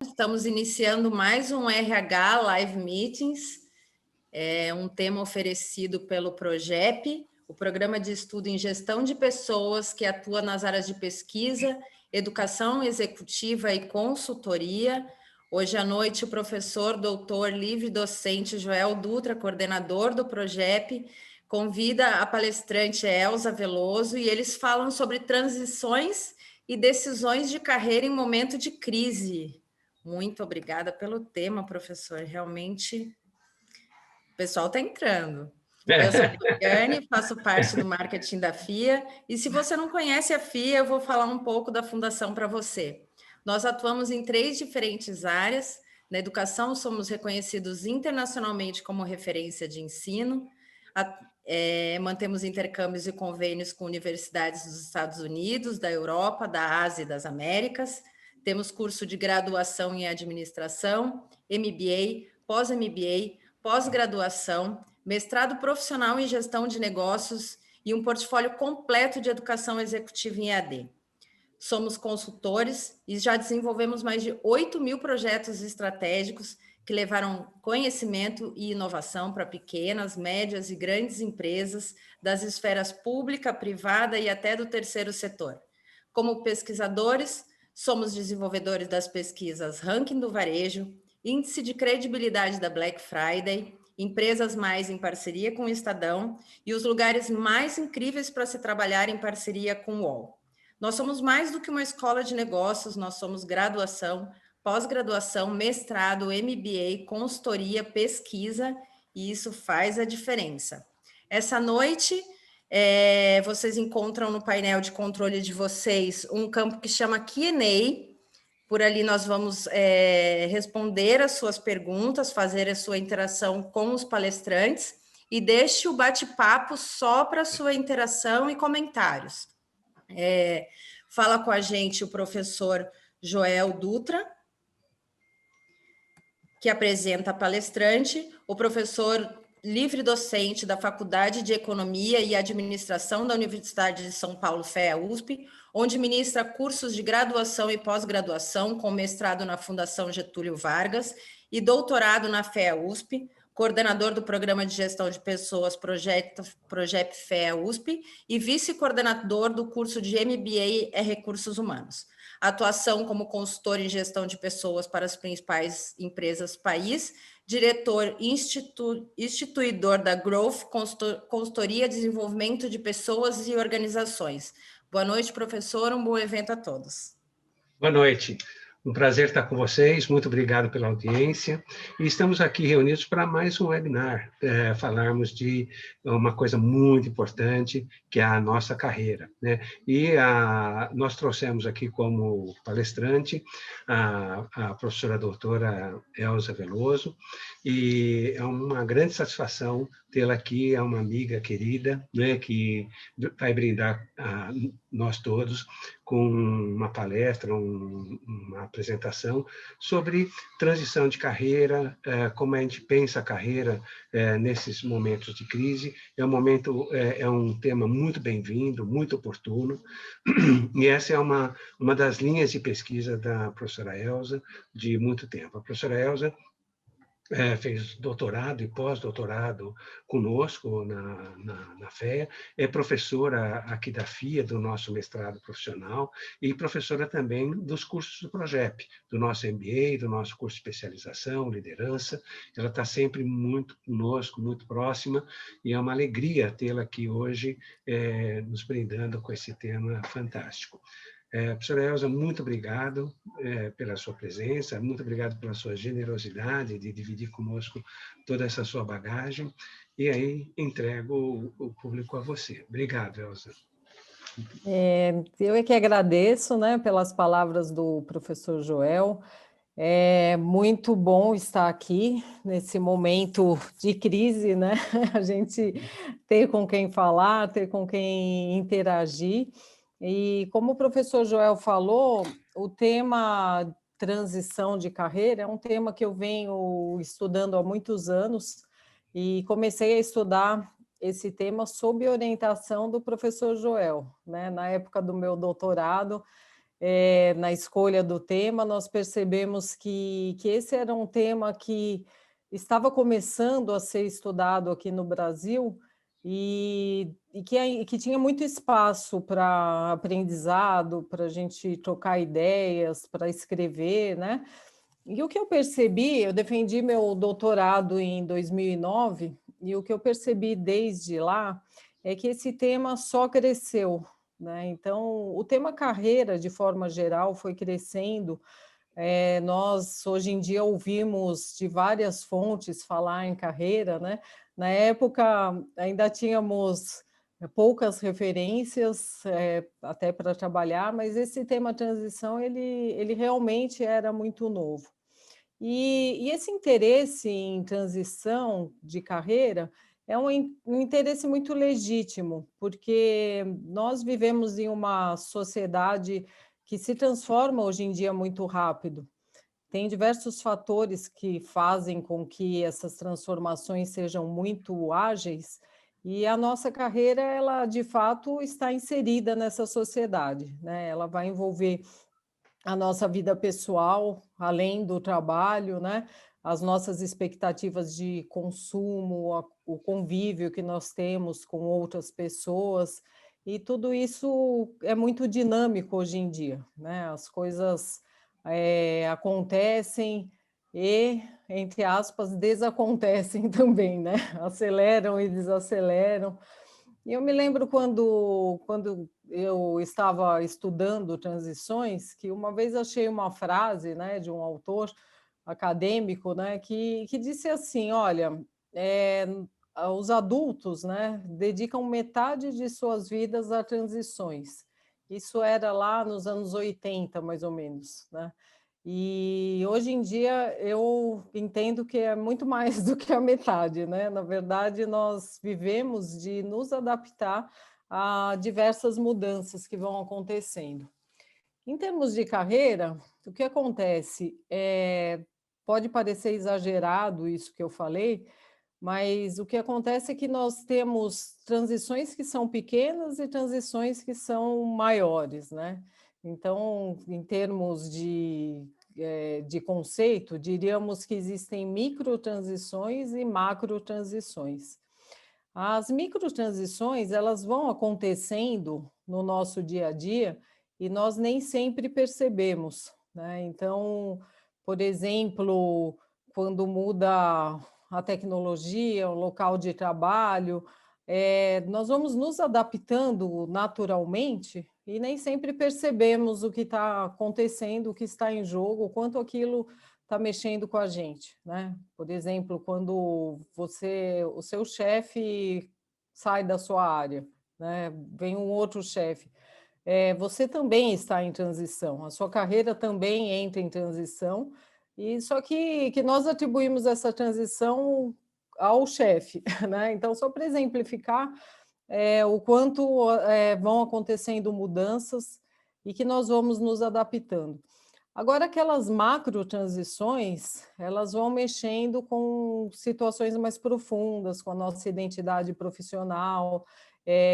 Estamos iniciando mais um RH Live Meetings, um tema oferecido pelo PROGEP, o Programa de Estudo em Gestão de Pessoas, que atua nas áreas de pesquisa, educação executiva e consultoria. Hoje à noite, o professor, doutor, livre docente Joel Dutra, coordenador do PROGEP, convida a palestrante Elza Veloso e eles falam sobre transições e decisões de carreira em momento de crise. Muito obrigada pelo tema, professor. Realmente, o pessoal está entrando. Eu sou a Viviane, faço parte do marketing da FIA. E se você não conhece a FIA, eu vou falar um pouco da fundação para você. Nós atuamos em 3 diferentes áreas. Na educação, somos reconhecidos internacionalmente como referência de ensino. Mantemos intercâmbios e convênios com universidades dos Estados Unidos, da Europa, da Ásia e das Américas. Temos curso de graduação em administração, MBA, pós-MBA, pós-graduação, mestrado profissional em gestão de negócios e um portfólio completo de educação executiva em EAD. Somos consultores e já desenvolvemos mais de 8.000 projetos estratégicos que levaram conhecimento e inovação para pequenas, médias e grandes empresas das esferas pública, privada e até do terceiro setor. Como pesquisadores, somos desenvolvedores das pesquisas Ranking do Varejo, Índice de Credibilidade da Black Friday, Empresas Mais em parceria com o Estadão e os lugares mais incríveis para se trabalhar em parceria com o UOL. Nós somos mais do que uma escola de negócios, nós somos graduação, pós-graduação, mestrado, MBA, consultoria, pesquisa, e isso faz a diferença. Essa noite, vocês encontram no painel de controle de vocês um campo que chama Q&A. Por ali nós vamos responder as suas perguntas, fazer a sua interação com os palestrantes e deixe o bate-papo só para sua interação e comentários. Fala com a gente o professor Joel Dutra, que apresenta a palestrante, o professor livre docente da Faculdade de Economia e Administração da Universidade de São Paulo, FEA-USP, onde ministra cursos de graduação e pós-graduação com mestrado na Fundação Getúlio Vargas e doutorado na FEA-USP, coordenador do Programa de Gestão de Pessoas Projeto FEA-USP e vice-coordenador do curso de MBA em Recursos Humanos. Atuação como consultor em gestão de pessoas para as principais empresas país, diretor instituidor da Growth, consultoria, desenvolvimento de pessoas e organizações. Boa noite, professor, um bom evento a todos. Boa noite. Um prazer estar com vocês, muito obrigado pela audiência. E estamos aqui reunidos para mais um webinar, falarmos de uma coisa muito importante, que é a nossa carreira, né? E nós trouxemos aqui como palestrante a professora doutora Elza Veloso, e é uma grande satisfação tê-la aqui, é uma amiga querida, né, que vai brindar a nós todos com uma palestra, uma apresentação sobre transição de carreira, como a gente pensa a carreira nesses momentos de crise. É um tema muito bem-vindo, muito oportuno, e essa é uma das linhas de pesquisa da professora Elza de muito tempo. A professora Elza fez doutorado e pós-doutorado conosco na FEA, é professora aqui da FIA, do nosso mestrado profissional, e professora também dos cursos do PROGEP, do nosso MBA, do nosso curso de especialização, liderança. Ela está sempre muito conosco, muito próxima, e é uma alegria tê-la aqui hoje, nos brindando com esse tema fantástico. Professora Elza, muito obrigado pela sua presença, muito obrigado pela sua generosidade de dividir conosco toda essa sua bagagem, e aí entrego o público a você. Obrigado, Elza. Eu é que agradeço, né, pelas palavras do professor Joel. É muito bom estar aqui nesse momento de crise, né? A gente ter com quem falar, ter com quem interagir. E como o professor Joel falou, o tema transição de carreira é um tema que eu venho estudando há muitos anos e comecei a estudar esse tema sob orientação do professor Joel, né? Na época do meu doutorado, na escolha do tema, nós percebemos que esse era um tema que estava começando a ser estudado aqui no Brasil e que tinha muito espaço para aprendizado, para a gente trocar ideias, para escrever, né? E o que eu percebi, eu defendi meu doutorado em 2009, e o que eu percebi desde lá é que esse tema só cresceu, né? Então, o tema carreira, de forma geral, foi crescendo. Nós, hoje em dia, ouvimos de várias fontes falar em carreira, né? Na época, ainda tínhamos poucas referências, até para trabalhar, mas esse tema transição, ele realmente era muito novo. E esse interesse em transição de carreira é um interesse muito legítimo, porque nós vivemos em uma sociedade que se transforma hoje em dia muito rápido. Tem diversos fatores que fazem com que essas transformações sejam muito ágeis, e a nossa carreira, ela de fato está inserida nessa sociedade, né? Ela vai envolver a nossa vida pessoal, além do trabalho, né? As nossas expectativas de consumo, o convívio que nós temos com outras pessoas, e tudo isso é muito dinâmico hoje em dia, né? As coisas acontecem e, entre aspas, desacontecem também, né? Aceleram e desaceleram. E eu me lembro quando eu estava estudando transições, que uma vez achei uma frase, né, de um autor acadêmico, né, que disse assim: olha, os adultos, né, dedicam metade de suas vidas a transições. Isso era lá nos anos 80, mais ou menos, né? E hoje em dia eu entendo que é muito mais do que a metade, né? Na verdade, nós vivemos de nos adaptar a diversas mudanças que vão acontecendo. Em termos de carreira, o que acontece? Pode parecer exagerado isso que eu falei, mas o que acontece é que nós temos transições que são pequenas e transições que são maiores, né? Então, em termos de conceito, diríamos que existem microtransições e macrotransições. As microtransições, elas vão acontecendo no nosso dia a dia e nós nem sempre percebemos, né? Então, por exemplo, quando muda a tecnologia, o local de trabalho, nós vamos nos adaptando naturalmente e nem sempre percebemos o que está acontecendo, o que está em jogo, o quanto aquilo está mexendo com a gente, né? Por exemplo, quando o seu chefe sai da sua área, né? Vem um outro chefe. Você também está em transição, a sua carreira também entra em transição, e só que nós atribuímos essa transição ao chefe, né? Então, só para exemplificar o quanto vão acontecendo mudanças e que nós vamos nos adaptando. Agora, aquelas macro transições, elas vão mexendo com situações mais profundas, com a nossa identidade profissional,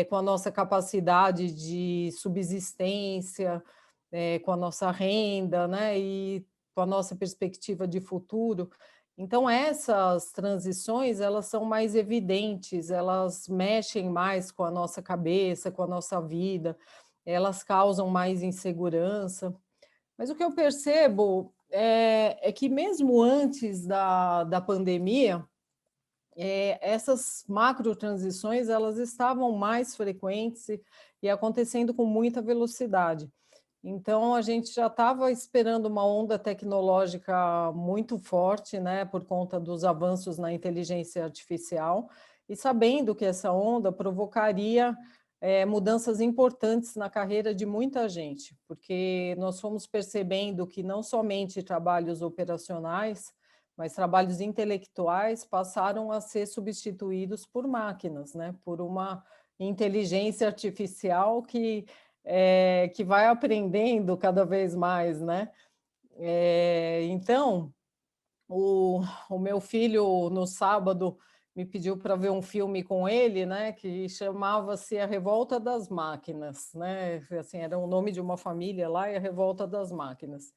com a nossa capacidade de subsistência, com a nossa renda, né, e com a nossa perspectiva de futuro. Então, essas transições, elas são mais evidentes, elas mexem mais com a nossa cabeça, com a nossa vida, elas causam mais insegurança. Mas o que eu percebo é que mesmo antes da pandemia, essas macro transições, elas estavam mais frequentes e acontecendo com muita velocidade. Então, a gente já estava esperando uma onda tecnológica muito forte, né, por conta dos avanços na inteligência artificial, e sabendo que essa onda provocaria mudanças importantes na carreira de muita gente, porque nós fomos percebendo que não somente trabalhos operacionais, mas trabalhos intelectuais passaram a ser substituídos por máquinas, né, por uma inteligência artificial que vai aprendendo cada vez mais, né? Então, o meu filho, no sábado, me pediu para ver um filme com ele, né, que chamava-se A Revolta das Máquinas, né, assim, era o nome de uma família lá e A Revolta das Máquinas.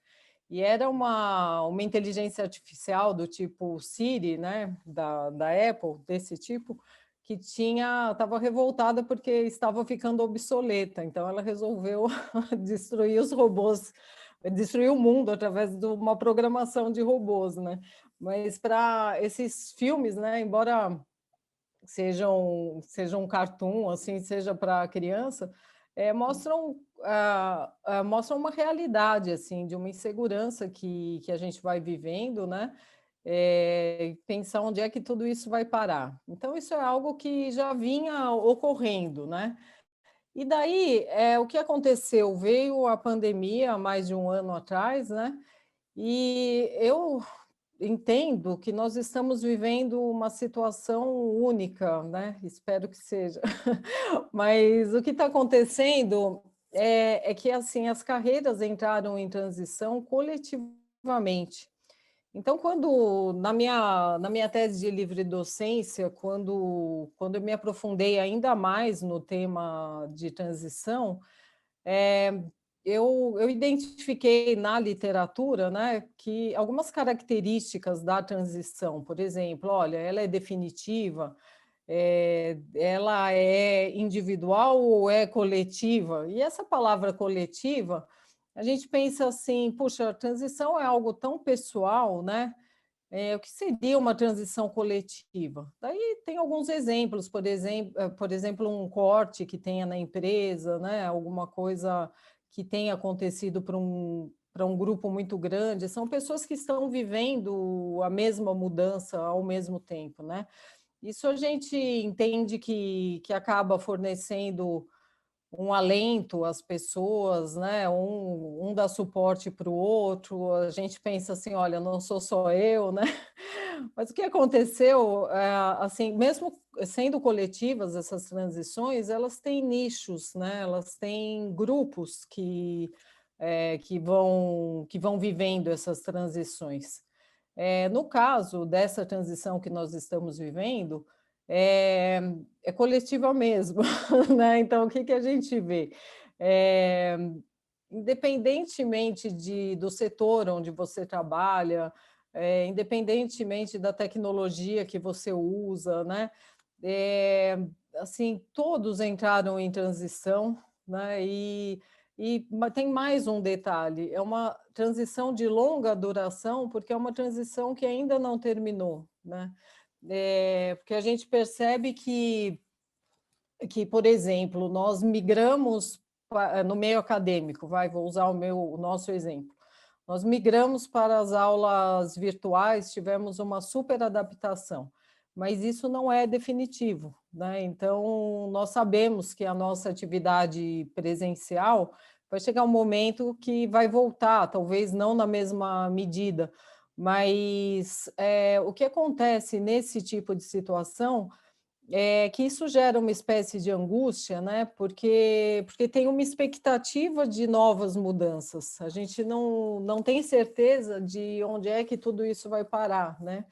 E era uma inteligência artificial do tipo Siri, né, da Apple, desse tipo, que estava revoltada porque estava ficando obsoleta, então ela resolveu destruir os robôs, destruir o mundo através de uma programação de robôs, né? Mas para esses filmes, né, embora sejam um cartoon, assim, seja para criança, mostram uma realidade, assim, de uma insegurança que a gente vai vivendo, né? Pensar onde é que tudo isso vai parar. Então, isso é algo que já vinha ocorrendo, né? E daí, o que aconteceu? Veio a pandemia há mais de um ano atrás, né? E eu entendo que nós estamos vivendo uma situação única, né? Espero que seja. Mas o que está acontecendo é que assim as carreiras entraram em transição coletivamente. Então, quando na minha tese de livre docência, quando eu me aprofundei ainda mais no tema de transição, é, eu identifiquei na literatura, né, que algumas características da transição, por exemplo, olha, ela é definitiva, ela é individual ou é coletiva? E essa palavra coletiva, a gente pensa assim, puxa, a transição é algo tão pessoal, né? O que seria uma transição coletiva? Daí tem alguns exemplos, por exemplo, um corte que tenha na empresa, né? Alguma coisa que tenha acontecido para um grupo muito grande, são pessoas que estão vivendo a mesma mudança ao mesmo tempo, né? Isso a gente entende que acaba fornecendo um alento às pessoas, né? Um dá suporte para o outro, a gente pensa assim, olha, não sou só eu, né? Mas o que aconteceu, assim, mesmo sendo coletivas essas transições, elas têm nichos, né? Elas têm grupos que vão vivendo essas transições. No caso dessa transição que nós estamos vivendo, é, é coletiva mesmo, né? Então, o que que a gente vê? É, Independentemente do setor onde você trabalha, independentemente da tecnologia que você usa, né? É, assim, todos entraram em transição, né? Mas tem mais um detalhe: é uma transição de longa duração, porque é uma transição que ainda não terminou, né? Porque a gente percebe que, por exemplo, nós migramos no meio acadêmico, vou usar o nosso exemplo. Nós migramos para as aulas virtuais, tivemos uma super adaptação, mas isso não é definitivo, né? Então, nós sabemos que a nossa atividade presencial vai chegar um momento que vai voltar, talvez não na mesma medida, mas o que acontece nesse tipo de situação que isso gera uma espécie de angústia, né? Porque tem uma expectativa de novas mudanças. A gente não tem certeza de onde é que tudo isso vai parar, né?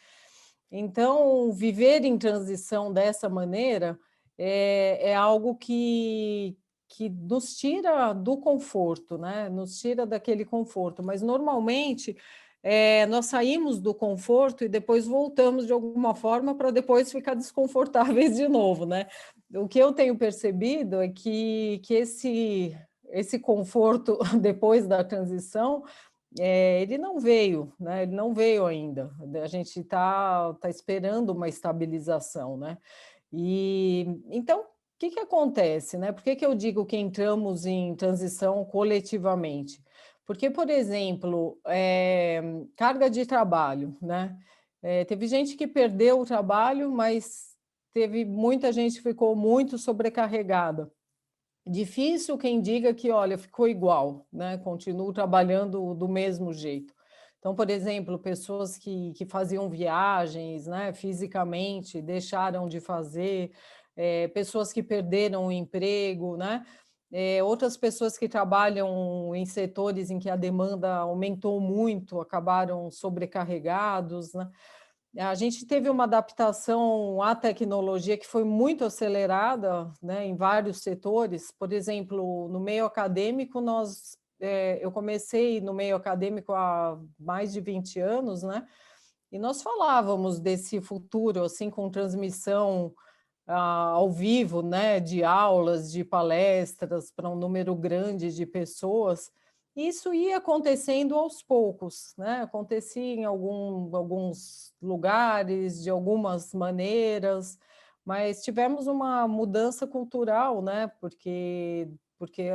Então, viver em transição dessa maneira é algo que nos tira do conforto, né? Nos tira daquele conforto, mas normalmente nós saímos do conforto e depois voltamos de alguma forma para depois ficar desconfortáveis de novo, né? O que eu tenho percebido é que esse conforto depois da transição ele não veio, né? Ele não veio ainda. A gente tá esperando uma estabilização, né? E então, o que que acontece, né? Por que que eu digo que entramos em transição coletivamente? Porque, por exemplo, carga de trabalho, né? Teve gente que perdeu o trabalho, mas teve muita gente que ficou muito sobrecarregada. Difícil quem diga que, olha, ficou igual, né? Continuo trabalhando do mesmo jeito. Então, por exemplo, pessoas que faziam viagens, né, fisicamente, deixaram de fazer, pessoas que perderam o emprego, né? Outras pessoas que trabalham em setores em que a demanda aumentou muito, acabaram sobrecarregados, né? A gente teve uma adaptação à tecnologia que foi muito acelerada, né, em vários setores. Por exemplo, no meio acadêmico, eu comecei no meio acadêmico há mais de 20 anos, né, e nós falávamos desse futuro, assim, com transmissão ao vivo, né, de aulas, de palestras para um número grande de pessoas. Isso ia acontecendo aos poucos, né? Acontecia em alguns lugares, de algumas maneiras, mas tivemos uma mudança cultural, né? Porque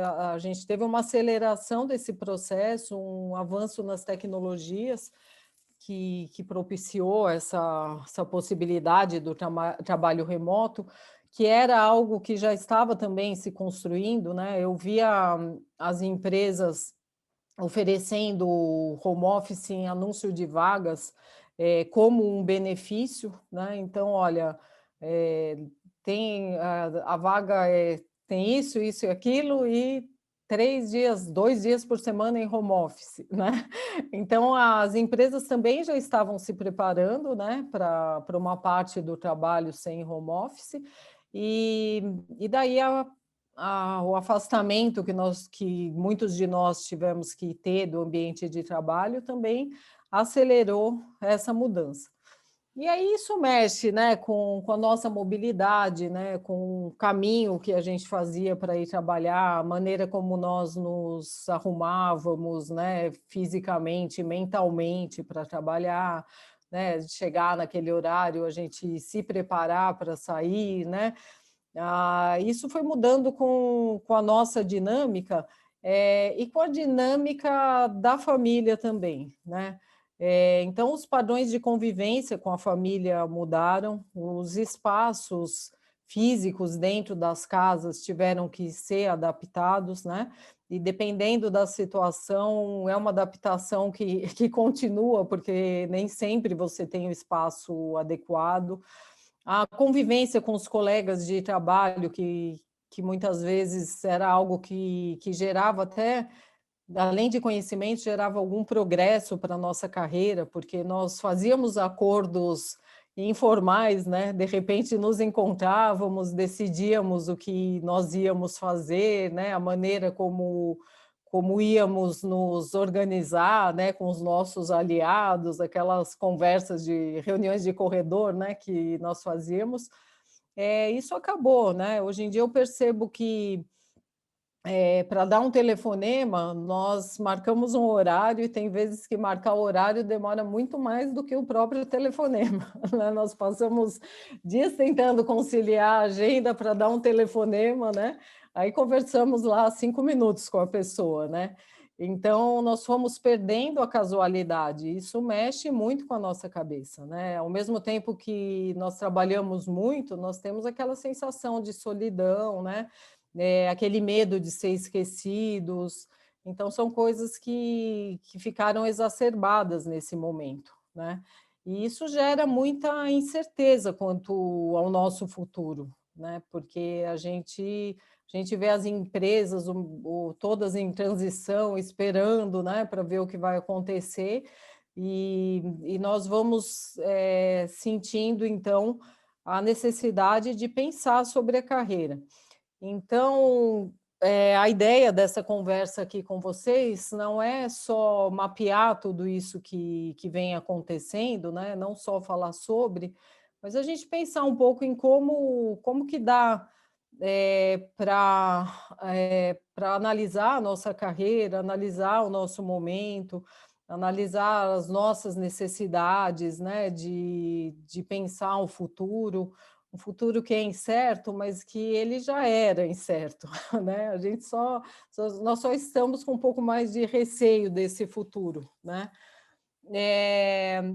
a gente teve uma aceleração desse processo, um avanço nas tecnologias que propiciou essa possibilidade do trabalho remoto, que era algo que já estava também se construindo, né? Eu via as empresas oferecendo home office em anúncio de vagas, como um benefício, né? Então, olha, eh, tem a vaga tem isso e aquilo, e 3 dias, 2 dias por semana em home office, né? Então, as empresas também já estavam se preparando, né, para uma parte do trabalho sem home office, e, e daí o afastamento que muitos de nós tivemos que ter do ambiente de trabalho também acelerou essa mudança. E aí isso mexe, né, com a nossa mobilidade, né, com o caminho que a gente fazia para ir trabalhar, a maneira como nós nos arrumávamos, né, fisicamente, mentalmente para trabalhar, né, de chegar naquele horário, a gente se preparar para sair, né. Isso foi mudando com a nossa dinâmica, e com a dinâmica da família também, né. Então, os padrões de convivência com a família mudaram, os espaços físicos dentro das casas tiveram que ser adaptados, né, e dependendo da situação, é uma adaptação que continua, porque nem sempre você tem o espaço adequado. A convivência com os colegas de trabalho, que muitas vezes era algo que gerava até, além de conhecimento, gerava algum progresso para a nossa carreira, porque nós fazíamos acordos informais, né? De repente nos encontrávamos, decidíamos o que nós íamos fazer, né? A maneira como íamos nos organizar, né, com os nossos aliados, aquelas conversas de reuniões de corredor, né, que nós fazíamos. Isso acabou, né? Hoje em dia eu percebo que para dar um telefonema, nós marcamos um horário e tem vezes que marcar o horário demora muito mais do que o próprio telefonema, né? Nós passamos dias tentando conciliar a agenda para dar um telefonema, né? Aí conversamos lá 5 minutos com a pessoa, né? Então, nós fomos perdendo a casualidade. Isso mexe muito com a nossa cabeça, né? Ao mesmo tempo que nós trabalhamos muito, nós temos aquela sensação de solidão, né? Aquele medo de ser esquecidos. Então, são coisas que ficaram exacerbadas nesse momento, né? E isso gera muita incerteza quanto ao nosso futuro, né? Porque a gente vê as empresas todas em transição, esperando, né, para ver o que vai acontecer, e nós vamos sentindo, então, a necessidade de pensar sobre a carreira. Então, a ideia dessa conversa aqui com vocês não é só mapear tudo isso que vem acontecendo, né? Não só falar sobre, mas a gente pensar um pouco em como que dá para analisar a nossa carreira, analisar o nosso momento, analisar as nossas necessidades, né? De pensar um futuro que é incerto, mas que ele já era incerto, né? A gente nós só estamos com um pouco mais de receio desse futuro, né?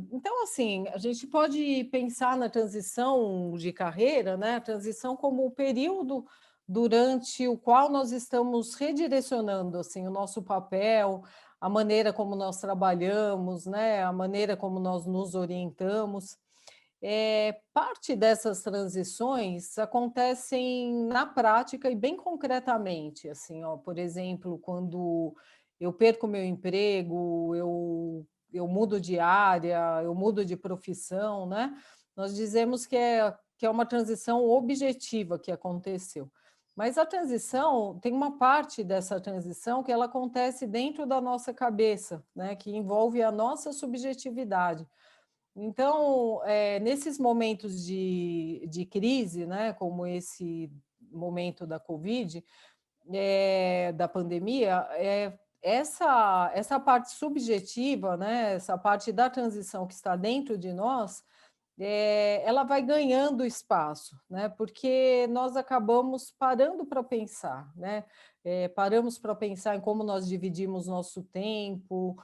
Então, assim, a gente pode pensar na transição de carreira, né? A transição como o período durante o qual nós estamos redirecionando assim o nosso papel, a maneira como nós trabalhamos, né? A maneira como nós nos orientamos. Parte dessas transições acontecem na prática e bem concretamente, assim, ó, por exemplo, quando eu perco meu emprego, eu eu mudo de área, eu mudo de profissão, né? Nós dizemos que é uma transição objetiva que aconteceu. Mas a transição, tem uma parte dessa transição que ela acontece dentro da nossa cabeça, né? Que envolve a nossa subjetividade. Então, nesses momentos de crise, né? Como esse momento da Covid, da pandemia, essa parte subjetiva, né, essa parte da transição que está dentro de nós, ela vai ganhando espaço, né, porque nós acabamos parando para pensar, né, paramos para pensar em como nós dividimos nosso tempo,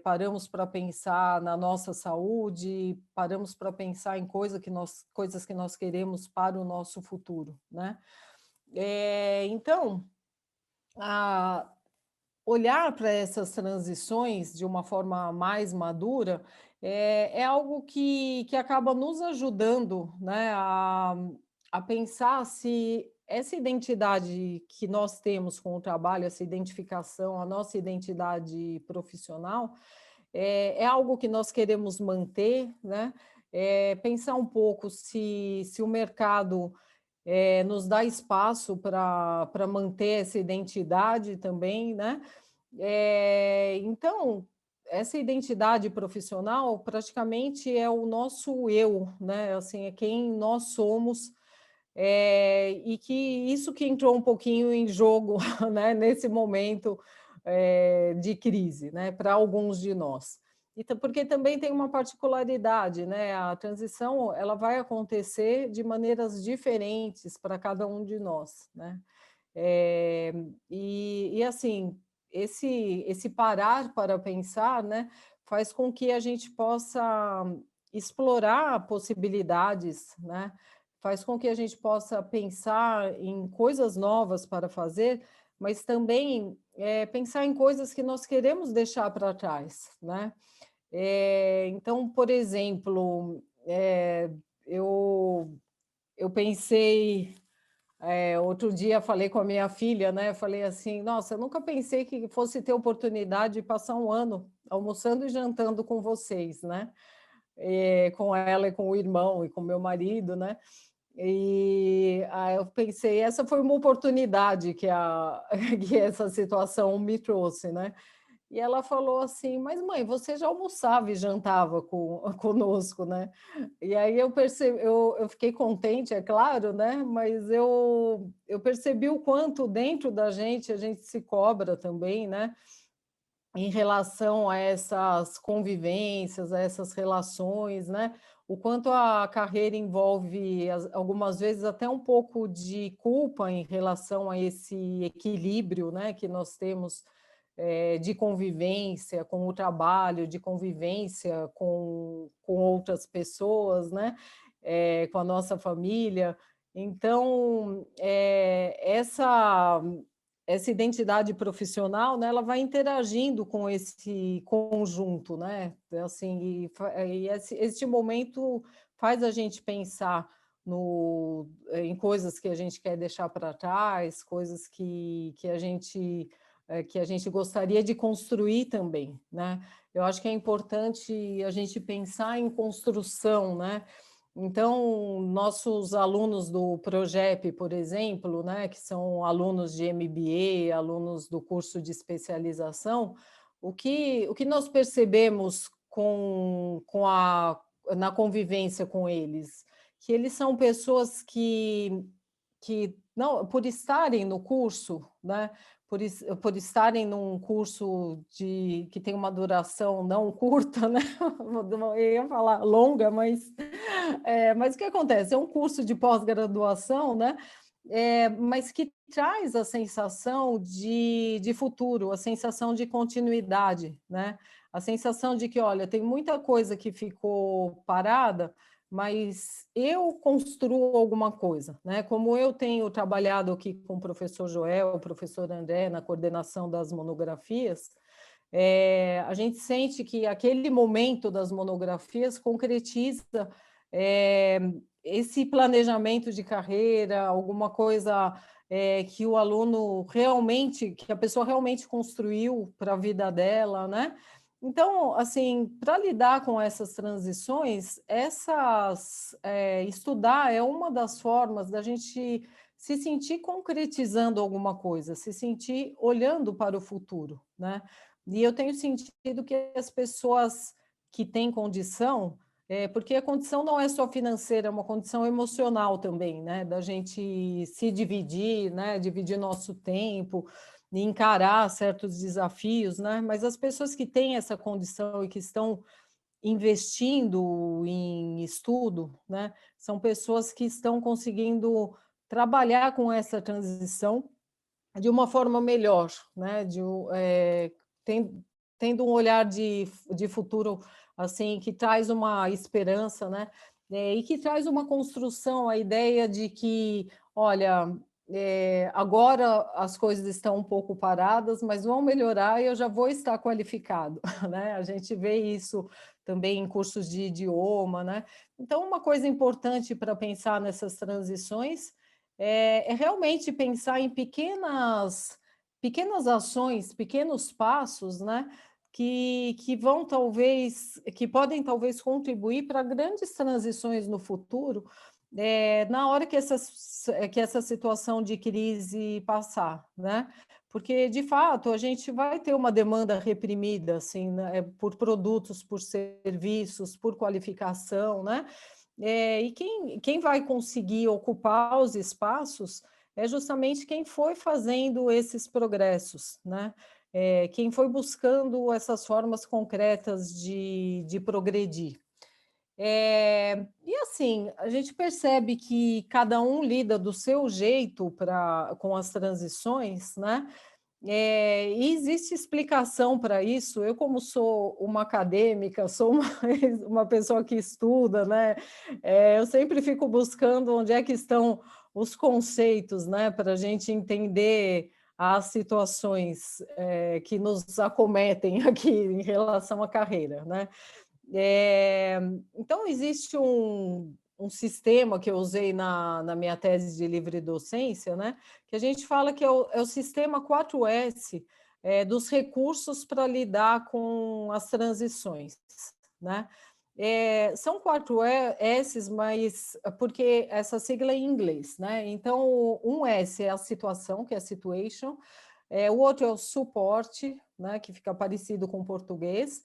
paramos para pensar na nossa saúde, paramos para pensar em coisas que nós queremos para o nosso futuro, né? Então, olhar para essas transições de uma forma mais madura é algo que acaba nos ajudando, né, a pensar se essa identidade que nós temos com o trabalho, essa identificação, a nossa identidade profissional, é algo que nós queremos manter, né? Pensar um pouco se o mercado nos dá espaço para manter essa identidade também, né? Então, essa identidade profissional praticamente é o nosso eu, né? Assim, é quem nós somos, e que isso que entrou um pouquinho em jogo, né? Nesse momento de crise, né? Para alguns de nós. Porque também tem uma particularidade, né? A transição ela vai acontecer de maneiras diferentes para cada um de nós, né? Assim, esse parar para pensar, né, faz com que a gente possa explorar possibilidades, né? Faz com que a gente possa pensar em coisas novas para fazer, mas também pensar em coisas que nós queremos deixar para trás, né? Então, por exemplo, eu pensei, outro dia falei com a minha filha, né? Falei assim, nossa, eu nunca pensei que fosse ter oportunidade de passar um ano almoçando e jantando com vocês, né? Com ela e com o irmão e com meu marido, né? E aí eu pensei, essa foi uma oportunidade que essa situação me trouxe, né? E ela falou assim: "Mas mãe, você já almoçava e jantava conosco, né?" E aí eu fiquei contente, é claro, né? Mas eu percebi o quanto dentro da gente a gente se cobra também, né? Em relação a essas convivências, a essas relações, né? O quanto a carreira envolve, algumas vezes, até um pouco de culpa em relação a esse equilíbrio, né, que nós temos de convivência com o trabalho, de convivência com outras pessoas, né? Com a nossa família. Então, essa identidade profissional, né, ela vai interagindo com esse conjunto, né? Assim, e este momento faz a gente pensar em coisas que a gente quer deixar para trás, coisas que a gente gostaria de construir também, né? Eu acho que é importante a gente pensar em construção, né? Então, nossos alunos do Progep, por exemplo, né, que são alunos de MBA, alunos do curso de especialização, o que nós percebemos na convivência com eles? Que eles são pessoas que não, por estarem no curso, né, por estarem num curso que tem uma duração não curta, né? Eu ia falar longa, mas o que acontece? É um curso de pós-graduação, né? Mas que traz a sensação de futuro, a sensação de continuidade, né? A sensação de que, olha, tem muita coisa que ficou parada, mas eu construo alguma coisa, né? Como eu tenho trabalhado aqui com o professor Joel, o professor André, na coordenação das monografias, a gente sente que aquele momento das monografias concretiza esse planejamento de carreira, alguma coisa que o aluno realmente, que a pessoa realmente construiu para a vida dela, né? Então, assim, para lidar com essas transições, estudar é uma das formas da gente se sentir concretizando alguma coisa, se sentir olhando para o futuro, né? E eu tenho sentido que as pessoas que têm condição, porque a condição não é só financeira, é uma condição emocional também, né? Da gente se dividir, né? Dividir nosso tempo, e encarar certos desafios, né? Mas as pessoas que têm essa condição e que estão investindo em estudo, né? São pessoas que estão conseguindo trabalhar com essa transição de uma forma melhor, né? Tendo um olhar de futuro assim que traz uma esperança, né? E que traz uma construção, a ideia de que, olha, agora as coisas estão um pouco paradas, mas vão melhorar e eu já vou estar qualificado, né? A gente vê isso também em cursos de idioma, né? Então, uma coisa importante para pensar nessas transições é realmente pensar em pequenas ações, pequenos passos, né? Que vão que podem talvez contribuir para grandes transições no futuro, na hora que essa situação de crise passar, né? Porque, de fato, a gente vai ter uma demanda reprimida, assim, né, por produtos, por serviços, por qualificação, né? E quem vai conseguir ocupar os espaços é justamente quem foi fazendo esses progressos, né? Quem foi buscando essas formas concretas de progredir. E assim, a gente percebe que cada um lida do seu jeito com as transições, né? E existe explicação para isso. Eu, como sou uma acadêmica, sou uma pessoa que estuda, né? Eu sempre fico buscando onde é que estão os conceitos, né? Para a gente entender as situações que nos acometem aqui em relação à carreira, né? Então, existe um sistema que eu usei na minha tese de livre docência, né? Que a gente fala que é o sistema 4S dos recursos para lidar com as transições, né? São 4 S's, mas porque essa sigla é em inglês, né? Então, um S é a situação, que é a situation, o outro é o suporte, né? Que fica parecido com o português.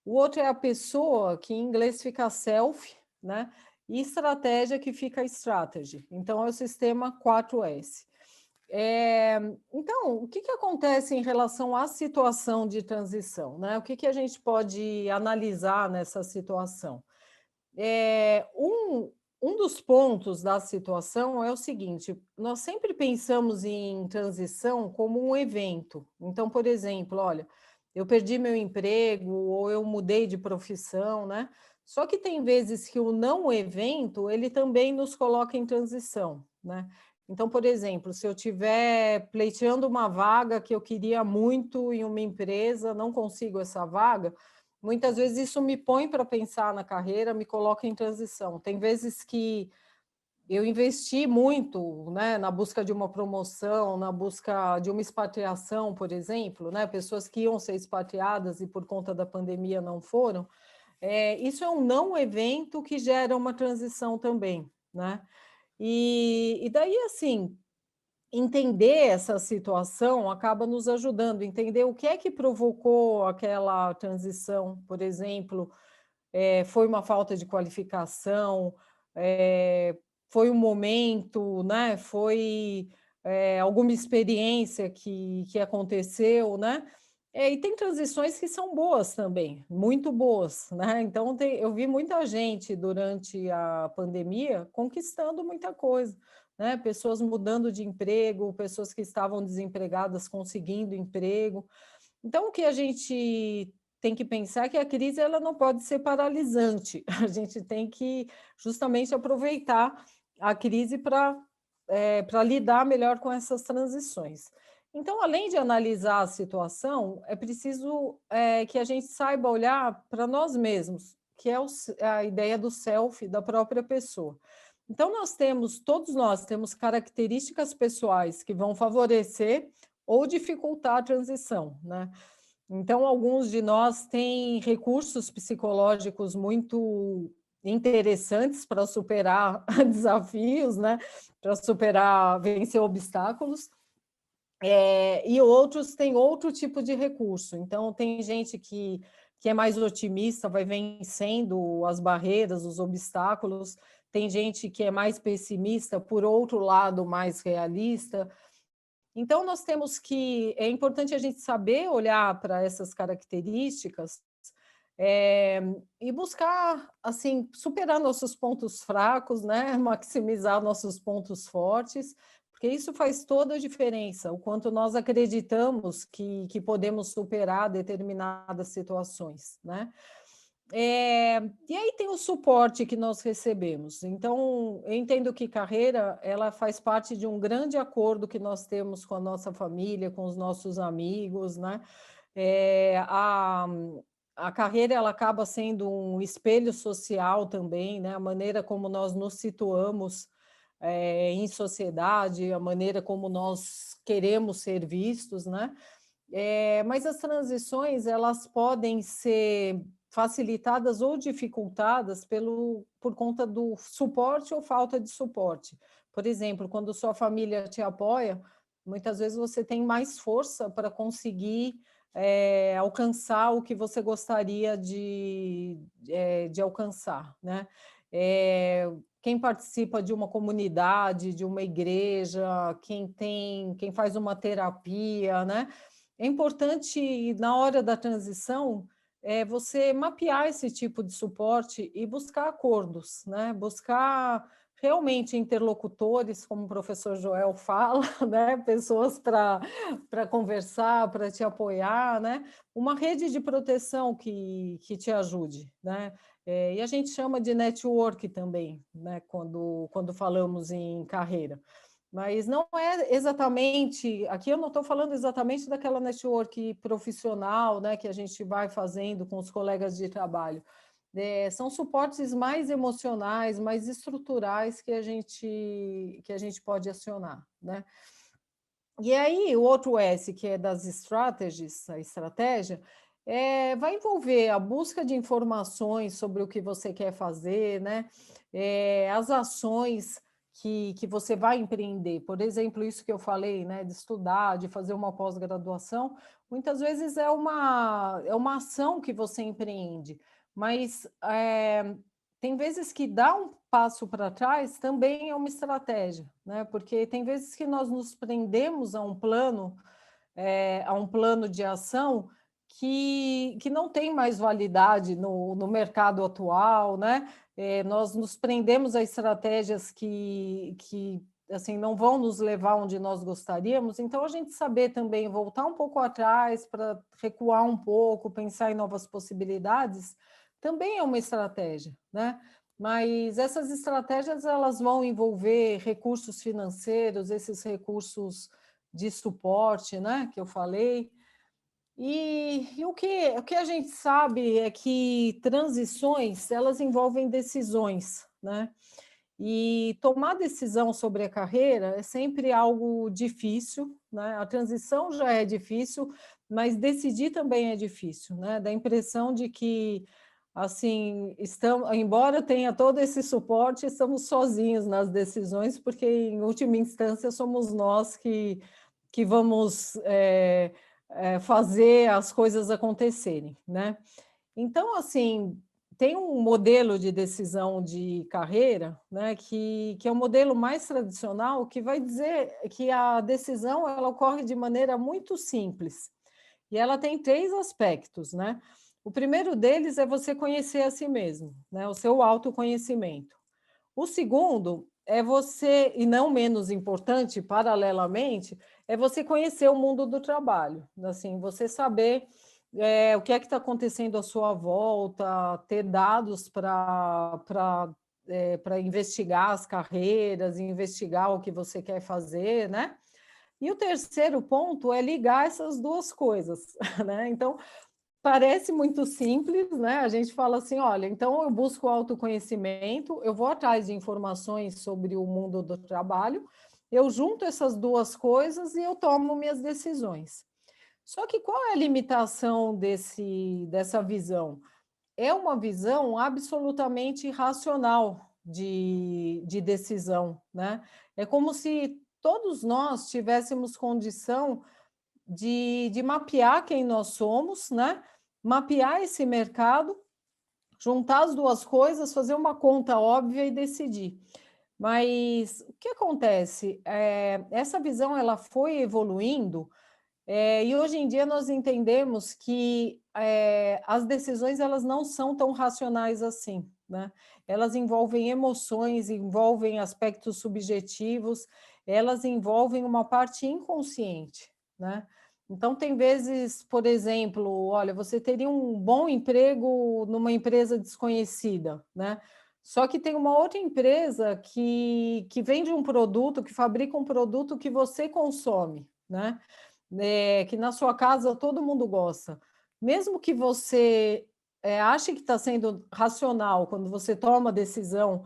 O outro é a pessoa, que em inglês fica self, né? E estratégia, que fica strategy. Então, é o sistema 4S. Então, o que acontece em relação à situação de transição, né? O que a gente pode analisar nessa situação? Um dos pontos da situação é o seguinte: nós sempre pensamos em transição como um evento. Então, por exemplo, olha, eu perdi meu emprego ou eu mudei de profissão, né? Só que tem vezes que o não evento, ele também nos coloca em transição, né? Então, por exemplo, se eu estiver pleiteando uma vaga que eu queria muito em uma empresa, não consigo essa vaga, muitas vezes isso me põe para pensar na carreira, me coloca em transição. Tem vezes que eu investi muito, né, na busca de uma promoção, na busca de uma expatriação, por exemplo, né, pessoas que iam ser expatriadas e por conta da pandemia não foram. Isso é um não evento que gera uma transição também, né? E daí, assim, entender essa situação acaba nos ajudando, entender o que é que provocou aquela transição, por exemplo, foi uma falta de qualificação, foi um momento, né? Foi alguma experiência que aconteceu, né? E tem transições que são boas também, muito boas, né? Então, eu vi muita gente durante a pandemia conquistando muita coisa, né? Pessoas mudando de emprego, pessoas que estavam desempregadas conseguindo emprego. Então, o que a gente tem que pensar é que a crise ela não pode ser paralisante. A gente tem que justamente aproveitar a crise para lidar melhor com essas transições. Então, além de analisar a situação, é preciso que a gente saiba olhar para nós mesmos, que é a ideia do self, da própria pessoa. Então, todos nós temos características pessoais que vão favorecer ou dificultar a transição, né? Então, alguns de nós têm recursos psicológicos muito interessantes para superar desafios, né? Para superar, vencer obstáculos. E outros têm outro tipo de recurso. Então, tem gente que é mais otimista, vai vencendo as barreiras, os obstáculos. Tem gente que é mais pessimista, por outro lado, mais realista. Então, nós temos que... É importante a gente saber olhar para essas características e buscar, assim, superar nossos pontos fracos, né? Maximizar nossos pontos fortes, porque isso faz toda a diferença, o quanto nós acreditamos que podemos superar determinadas situações, né? E aí tem o suporte que nós recebemos. Então, eu entendo que carreira, ela faz parte de um grande acordo que nós temos com a nossa família, com os nossos amigos, né? A carreira, ela acaba sendo um espelho social também, né? A maneira como nós nos situamos em sociedade, a maneira como nós queremos ser vistos, né? Mas as transições, elas podem ser facilitadas ou dificultadas por conta do suporte ou falta de suporte. Por exemplo, quando sua família te apoia, muitas vezes você tem mais força para conseguir alcançar o que você gostaria de alcançar, né? Quem participa de uma comunidade, de uma igreja, quem faz uma terapia, né? É importante, na hora da transição, você mapear esse tipo de suporte e buscar acordos, né? Buscar realmente interlocutores, como o professor Joel fala, né? Pessoas para conversar, para te apoiar, né? Uma rede de proteção que te ajude, né? E a gente chama de network também, né? Quando falamos em carreira. Mas não é exatamente, aqui eu não estou falando exatamente daquela network profissional, né, que a gente vai fazendo com os colegas de trabalho. São suportes mais emocionais, mais estruturais que a gente pode acionar, né? E aí, o outro S, que é das strategies, a estratégia, vai envolver a busca de informações sobre o que você quer fazer, né? As ações que você vai empreender. Por exemplo, isso que eu falei, né? De estudar, de fazer uma pós-graduação, muitas vezes é uma ação que você empreende, mas tem vezes que dar um passo para trás também é uma estratégia, né? Porque tem vezes que nós nos prendemos a um plano de ação que não tem mais validade no mercado atual, né? Nós nos prendemos a estratégias que assim, não vão nos levar onde nós gostaríamos, então a gente saber também voltar um pouco atrás para recuar um pouco, pensar em novas possibilidades, também é uma estratégia, né? Mas essas estratégias, elas vão envolver recursos financeiros, esses recursos de suporte, né, que eu falei. E o que a gente sabe é que transições, elas envolvem decisões, né? E tomar decisão sobre a carreira é sempre algo difícil, né? A transição já é difícil, mas decidir também é difícil, né? Dá a impressão de que, assim, embora tenha todo esse suporte, estamos sozinhos nas decisões, porque, em última instância, somos nós que vamos fazer as coisas acontecerem, né? Então, assim, tem um modelo de decisão de carreira, né, que é um modelo mais tradicional, que vai dizer que a decisão ela ocorre de maneira muito simples. E ela tem 3 aspectos, né? O primeiro deles é você conhecer a si mesmo, né, o seu autoconhecimento. O segundo é você, e não menos importante, paralelamente, é você conhecer o mundo do trabalho. Assim, você saber o que é que está acontecendo à sua volta, ter dados para investigar as carreiras, investigar o que você quer fazer, né? E o terceiro ponto é ligar essas duas coisas, né? Então, parece muito simples, né? A gente fala assim, olha, então eu busco autoconhecimento, eu vou atrás de informações sobre o mundo do trabalho, eu junto essas duas coisas e eu tomo minhas decisões. Só que qual é a limitação dessa visão? É uma visão absolutamente irracional de decisão, né? É como se todos nós tivéssemos condição de mapear quem nós somos, né? Mapear esse mercado, juntar as duas coisas, fazer uma conta óbvia e decidir. Mas o que acontece? Essa visão ela foi evoluindo, e hoje em dia nós entendemos que as decisões elas não são tão racionais assim, né? Elas envolvem emoções, envolvem aspectos subjetivos, elas envolvem uma parte inconsciente, né? Então, tem vezes, por exemplo, olha, você teria um bom emprego numa empresa desconhecida, né? Só que tem uma outra empresa que vende um produto, que fabrica um produto que você consome, né? Que na sua casa todo mundo gosta. Mesmo que você ache que está sendo racional quando você toma a decisão,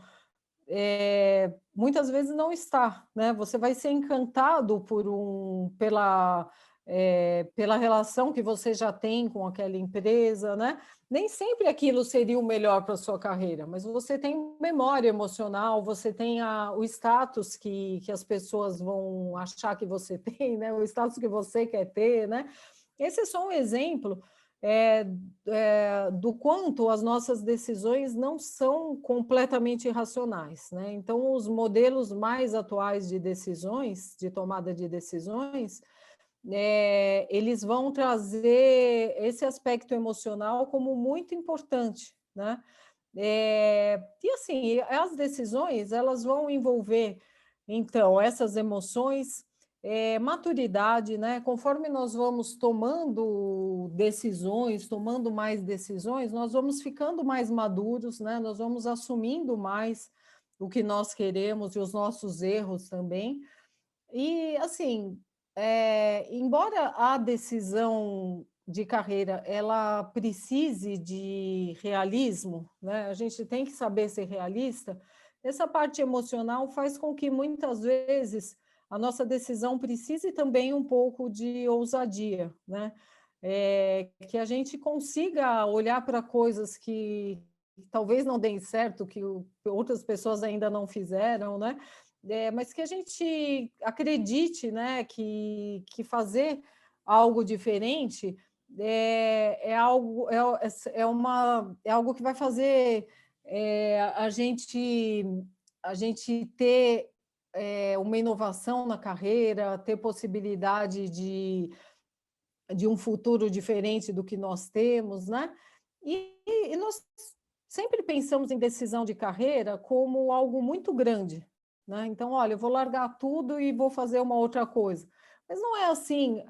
muitas vezes não está, né? Você vai ser encantado pela relação que você já tem com aquela empresa, né? Nem sempre aquilo seria o melhor para a sua carreira, mas você tem memória emocional, você tem o status que as pessoas vão achar que você tem, né? O status que você quer ter, né? Esse é só um exemplo do quanto as nossas decisões não são completamente irracionais, né? Então, os modelos mais atuais de decisões, de tomada de decisões, eles vão trazer esse aspecto emocional como muito importante, né? E assim, as decisões, elas vão envolver, então, essas emoções, maturidade, né? Conforme nós vamos tomando decisões, tomando mais decisões, nós vamos ficando mais maduros, né? Nós vamos assumindo mais o que nós queremos e os nossos erros também. E, assim, embora a decisão de carreira ela precise de realismo, né? A gente tem que saber ser realista. Essa parte emocional faz com que muitas vezes a nossa decisão precise também um pouco de ousadia, né? Que a gente consiga olhar para coisas que talvez não deem certo, que outras pessoas ainda não fizeram, né? Mas que a gente acredite, né, que fazer algo diferente é algo que vai fazer a gente ter uma inovação na carreira, ter possibilidade de um futuro diferente do que nós temos, né? E nós sempre pensamos em decisão de carreira como algo muito grande, né? Então, olha, eu vou largar tudo e vou fazer uma outra coisa. Mas não é assim.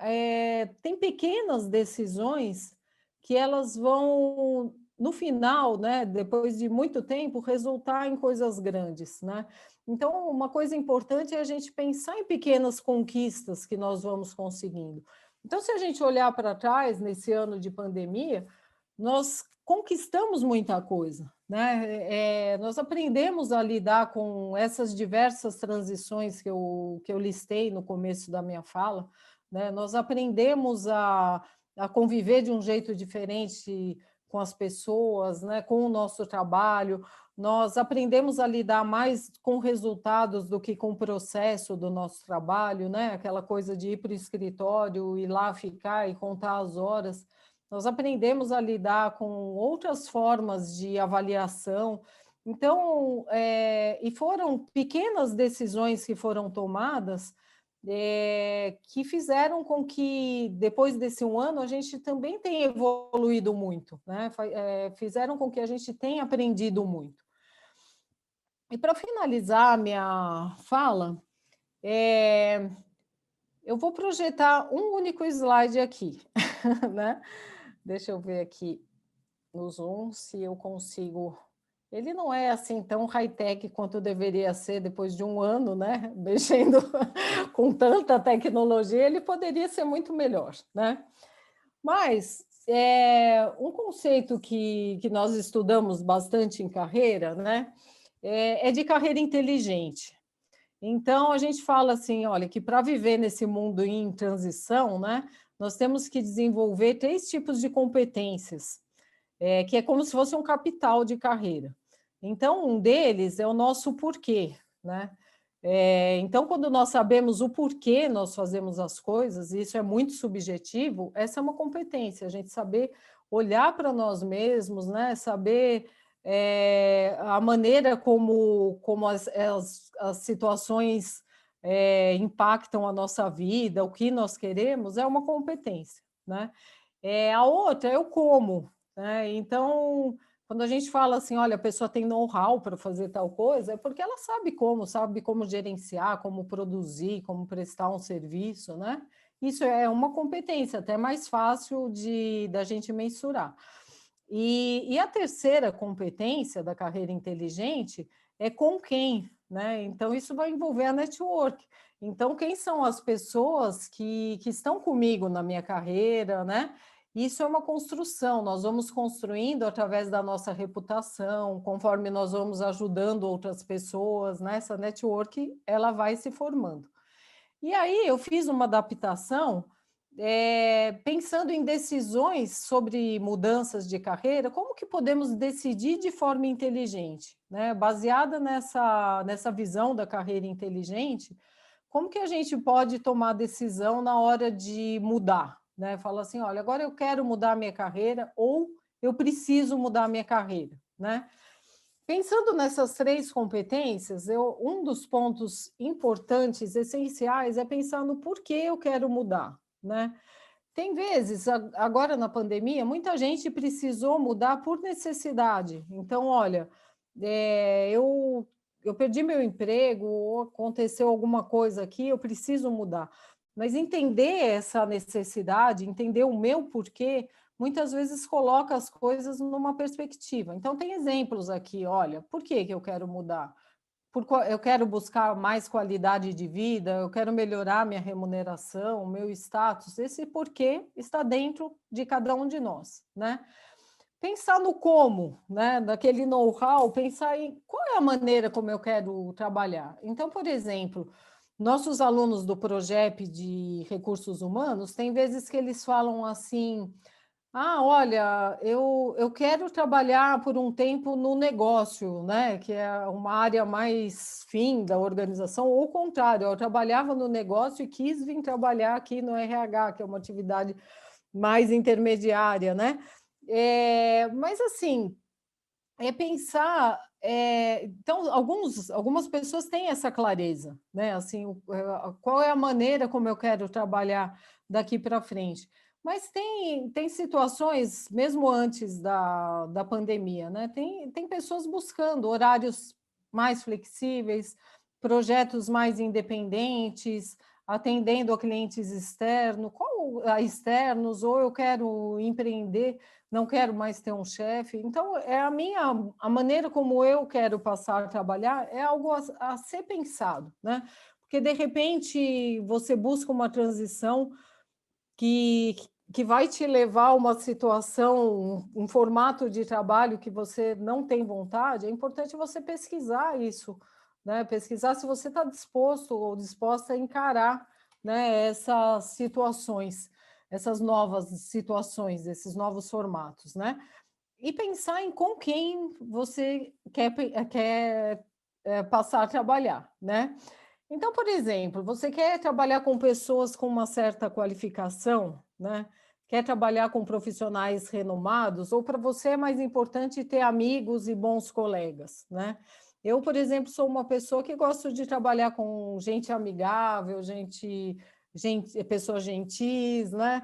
Tem pequenas decisões que elas vão, no final, né, depois de muito tempo, resultar em coisas grandes, né? Então, uma coisa importante é a gente pensar em pequenas conquistas que nós vamos conseguindo. Então, se a gente olhar para trás, nesse ano de pandemia, nós conquistamos muita coisa, né? Nós aprendemos a lidar com essas diversas transições que eu listei no começo da minha fala, né? Nós aprendemos a conviver de um jeito diferente com as pessoas, né? Com o nosso trabalho, nós aprendemos a lidar mais com resultados do que com o processo do nosso trabalho, né? Aquela coisa de ir para o escritório, ir lá ficar e contar as horas. Nós aprendemos a lidar com outras formas de avaliação. Então, e foram pequenas decisões que foram tomadas que fizeram com que, depois desse um ano, a gente também tenha evoluído muito, né? Fizeram com que a gente tenha aprendido muito. E para finalizar a minha fala, eu vou projetar um único slide aqui, né? Deixa eu ver aqui no Zoom se eu consigo. Ele não é assim tão high-tech quanto deveria ser depois de um ano, né? Mexendo com tanta tecnologia, ele poderia ser muito melhor, né? Mas um conceito que nós estudamos bastante em carreira, né? É de carreira inteligente. Então, a gente fala assim, olha, que para viver nesse mundo em transição, né, nós temos que desenvolver 3 tipos de competências, que é como se fosse um capital de carreira. Então, um deles é o nosso porquê, né? Então, quando nós sabemos o porquê nós fazemos as coisas, e isso é muito subjetivo, essa é uma competência, a gente saber olhar para nós mesmos, né? Saber a maneira como as situações impactam a nossa vida, o que nós queremos, é uma competência, né? A outra é o como, né? Então, quando a gente fala assim, olha, a pessoa tem know-how para fazer tal coisa, é porque ela sabe como gerenciar, como produzir, como prestar um serviço, né? Isso é uma competência, até mais fácil da gente mensurar. E a terceira competência da carreira inteligente é com quem, né? Então, isso vai envolver a network. Então, quem são as pessoas que estão comigo na minha carreira, né? Isso é uma construção, nós vamos construindo através da nossa reputação, conforme nós vamos ajudando outras pessoas, né? Essa network, ela vai se formando. E aí eu fiz uma adaptação, pensando em decisões sobre mudanças de carreira, como que podemos decidir de forma inteligente, né? Baseada nessa visão da carreira inteligente, como que a gente pode tomar decisão na hora de mudar, né? Fala assim, olha, agora eu quero mudar a minha carreira ou eu preciso mudar a minha carreira, né? Pensando nessas 3 competências, um dos pontos importantes, essenciais, é pensar no porquê eu quero mudar, né? Tem vezes, agora na pandemia, muita gente precisou mudar por necessidade. Então, olha, eu perdi meu emprego, ou aconteceu alguma coisa aqui, eu preciso mudar. Mas entender essa necessidade, entender o meu porquê, muitas vezes coloca as coisas numa perspectiva. Então, tem exemplos aqui, olha, por que eu quero mudar? Eu quero buscar mais qualidade de vida, eu quero melhorar minha remuneração, meu status. Esse porquê está dentro de cada um de nós, né? Pensar no como, né? Daquele know-how, pensar em qual é a maneira como eu quero trabalhar. Então, por exemplo, nossos alunos do Progep de Recursos Humanos, tem vezes que eles falam assim, olha, eu quero trabalhar por um tempo no negócio, né? Que é uma área mais fim da organização, ou o contrário, eu trabalhava no negócio e quis vir trabalhar aqui no RH, que é uma atividade mais intermediária, né? Mas assim, pensar. Então, algumas pessoas têm essa clareza, né? Assim, qual é a maneira como eu quero trabalhar daqui para frente? Mas tem situações, mesmo antes da pandemia, né? Tem pessoas buscando horários mais flexíveis, projetos mais independentes, atendendo a clientes externos, ou eu quero empreender, não quero mais ter um chefe. Então, a maneira como eu quero passar a trabalhar é algo a ser pensado, né? Porque, de repente, você busca uma transição que vai te levar a uma situação, um formato de trabalho que você não tem vontade. É importante você pesquisar isso, né? Pesquisar se você está disposto ou disposta a encarar, né, essas situações, essas novas situações, esses novos formatos, né? E pensar em com quem você quer passar a trabalhar, né? Então, por exemplo, você quer trabalhar com pessoas com uma certa qualificação, né? Quer trabalhar com profissionais renomados, ou para você é mais importante ter amigos e bons colegas, né? Eu, por exemplo, sou uma pessoa que gosto de trabalhar com gente amigável, pessoas gentis, né?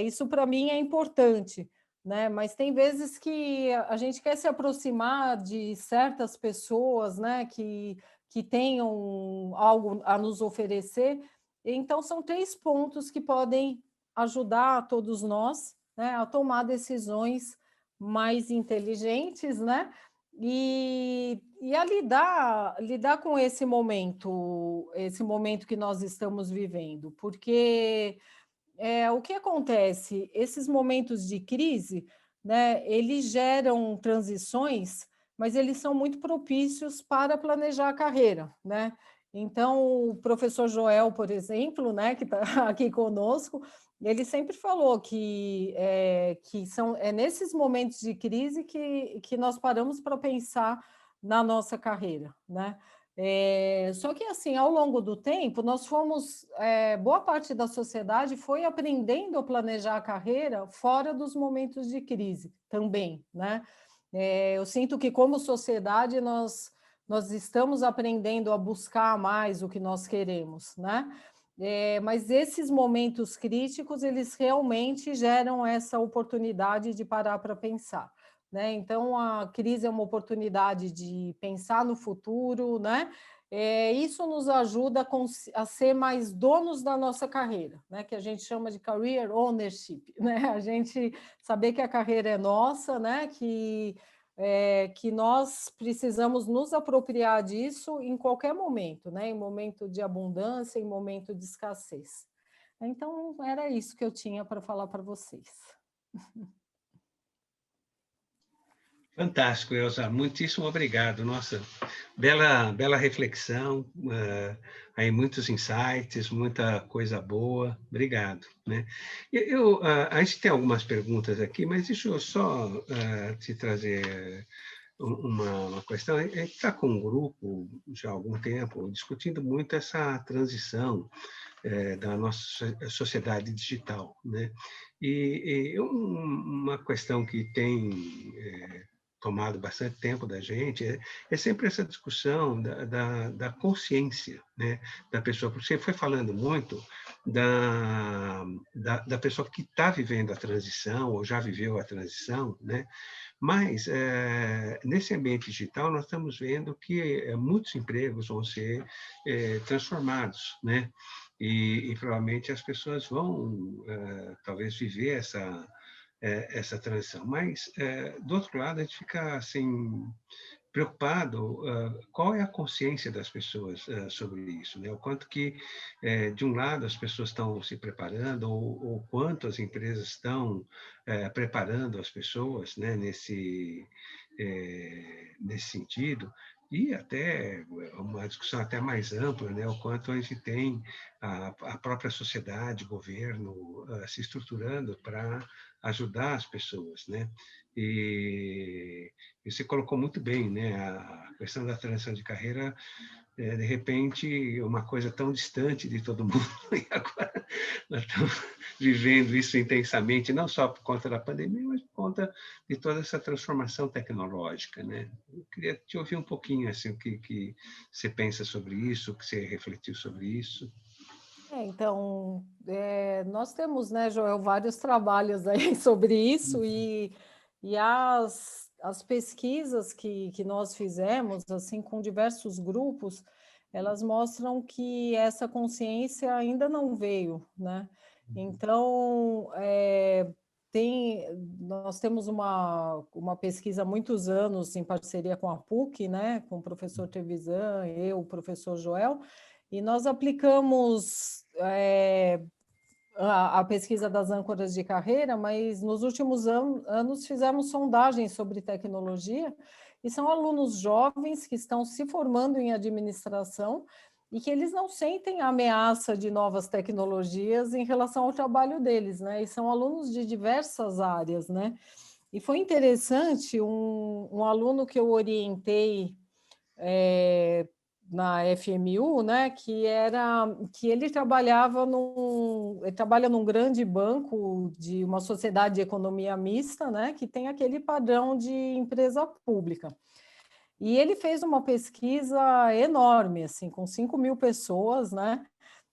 Isso para mim é importante, né? Mas tem vezes que a gente quer se aproximar de certas pessoas, né? Que tenham algo a nos oferecer. Então, são 3 pontos que podem ajudar a todos nós, né, a tomar decisões mais inteligentes, né? E a lidar com esse momento que nós estamos vivendo, porque o que acontece? Esses momentos de crise, né, eles geram transições, mas eles são muito propícios para planejar a carreira, né? Então, o professor Joel, por exemplo, né, que está aqui conosco, ele sempre falou que é nesses momentos de crise que nós paramos para pensar na nossa carreira, né? Só que, assim, ao longo do tempo, nós fomos, boa parte da sociedade foi aprendendo a planejar a carreira fora dos momentos de crise também, né? Eu sinto que, como sociedade, nós estamos aprendendo a buscar mais o que nós queremos, né? Mas esses momentos críticos, eles realmente geram essa oportunidade de parar para pensar, né? Então, a crise é uma oportunidade de pensar no futuro, né? Isso nos ajuda a ser mais donos da nossa carreira, né? Que a gente chama de career ownership, né? A gente saber que a carreira é nossa, né? Que nós precisamos nos apropriar disso em qualquer momento, né? Em momento de abundância, em momento de escassez. Então, era isso que eu tinha para falar para vocês. Fantástico, Elza. Muitíssimo obrigado. Nossa, bela reflexão, aí muitos insights, muita coisa boa. Obrigado, né? A gente tem algumas perguntas aqui, mas deixa eu só te trazer uma questão. A gente está com um grupo já há algum tempo discutindo muito essa transição da nossa sociedade digital, né? E uma questão que tem tomado bastante tempo da gente é sempre essa discussão da consciência, né, da pessoa, porque você foi falando muito da pessoa que está vivendo a transição ou já viveu a transição, né? Mas, nesse ambiente digital, nós estamos vendo que muitos empregos vão ser transformados, né? E provavelmente as pessoas vão, talvez, viver essa transição. Mas, do outro lado, a gente fica assim, preocupado qual é a consciência das pessoas sobre isso, né? O quanto que, de um lado, as pessoas estão se preparando, ou quanto as empresas estão preparando as pessoas, né, nesse sentido, e até uma discussão até mais ampla, né, o quanto a gente tem a própria sociedade, governo, se estruturando para ajudar as pessoas, né? E você colocou muito bem, né? A questão da transição de carreira, de repente, uma coisa tão distante de todo mundo, e agora nós estamos vivendo isso intensamente, não só por conta da pandemia, mas por conta de toda essa transformação tecnológica, né? Eu queria te ouvir um pouquinho, assim, o que você pensa sobre isso, o que você refletiu sobre isso. Então, nós temos, né, Joel, vários trabalhos aí sobre isso e as pesquisas que nós fizemos, assim, com diversos grupos, elas mostram que essa consciência ainda não veio, né? Então, nós temos uma pesquisa há muitos anos em parceria com a PUC, né, com o professor Trevisan, eu, o professor Joel, e nós aplicamos a pesquisa das âncoras de carreira, mas nos últimos anos fizemos sondagens sobre tecnologia, e são alunos jovens que estão se formando em administração e que eles não sentem a ameaça de novas tecnologias em relação ao trabalho deles, né? E são alunos de diversas áreas, né? E foi interessante, um aluno que eu orientei na FMU, né, que ele trabalha num grande banco de uma sociedade de economia mista, né, que tem aquele padrão de empresa pública. E ele fez uma pesquisa enorme, assim, com 5.000 pessoas, né,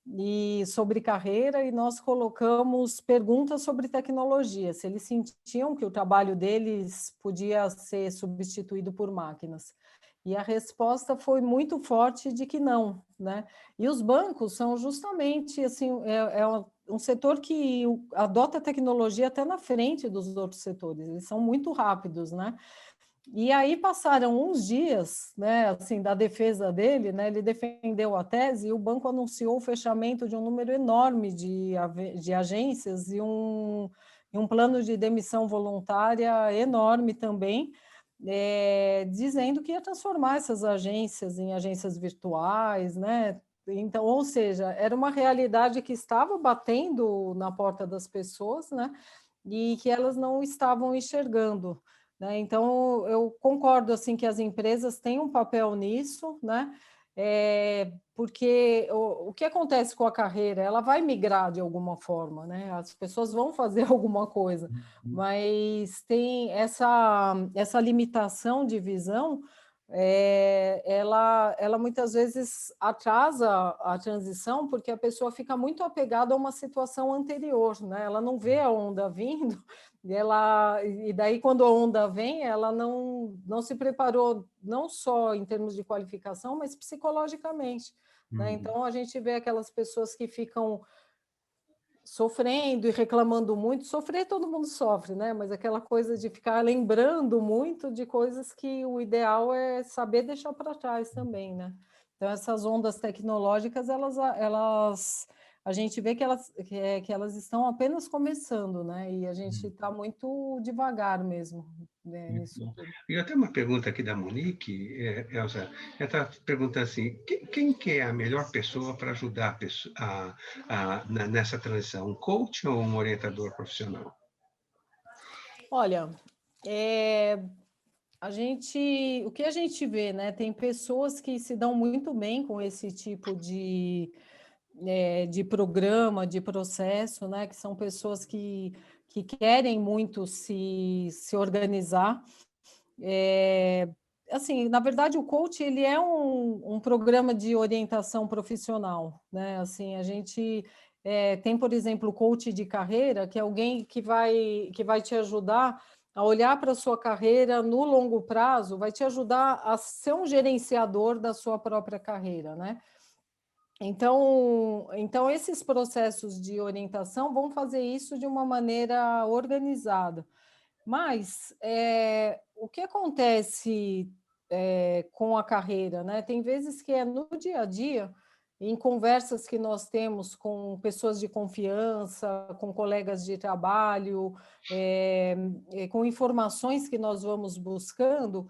e sobre carreira, e nós colocamos perguntas sobre tecnologia, se eles sentiam que o trabalho deles podia ser substituído por máquinas. E a resposta foi muito forte de que não, né? E os bancos são justamente assim, um setor que adota a tecnologia até na frente dos outros setores, eles são muito rápidos, né? E aí passaram uns dias, né, assim, da defesa dele, né, ele defendeu a tese e o banco anunciou o fechamento de um número enorme de agências e um plano de demissão voluntária enorme também. dizendo que ia transformar essas agências em agências virtuais, né? Então, ou seja, era uma realidade que estava batendo na porta das pessoas, né? E que elas não estavam enxergando, né? Então, eu concordo assim que as empresas têm um papel nisso, né? Porque o que acontece com a carreira? Ela vai migrar de alguma forma, né? As pessoas vão fazer alguma coisa, mas tem essa limitação de visão, ela muitas vezes atrasa a transição, porque a pessoa fica muito apegada a uma situação anterior, né? Ela não vê a onda vindo, e daí quando a onda vem, ela não se preparou, não só em termos de qualificação, mas psicologicamente, né? Então a gente vê aquelas pessoas que ficam sofrendo e reclamando muito. Sofrer todo mundo sofre, né? Mas aquela coisa de ficar lembrando muito de coisas que o ideal é saber deixar para trás também, né? Então essas ondas tecnológicas, a gente vê que elas estão apenas começando, né? E a gente está muito devagar mesmo, né, Muito nisso bom. tudo. E eu tenho uma pergunta aqui da Monique, Elza. Ela está perguntando assim: quem que é a melhor pessoa para ajudar nessa transição? Um coach ou um orientador profissional? Olha, o que a gente vê, né? Tem pessoas que se dão muito bem com esse tipo de programa, de processo, né? Que são pessoas que querem muito se organizar. Assim, na verdade, o coach ele é um programa de orientação profissional, né? Assim, a gente tem, por exemplo, o coach de carreira, que é alguém que vai te ajudar a olhar para a sua carreira no longo prazo, vai te ajudar a ser um gerenciador da sua própria carreira, né? Então esses processos de orientação vão fazer isso de uma maneira organizada. Mas o que acontece com a carreira, né? Tem vezes que é no dia a dia, em conversas que nós temos com pessoas de confiança, com colegas de trabalho, com informações que nós vamos buscando,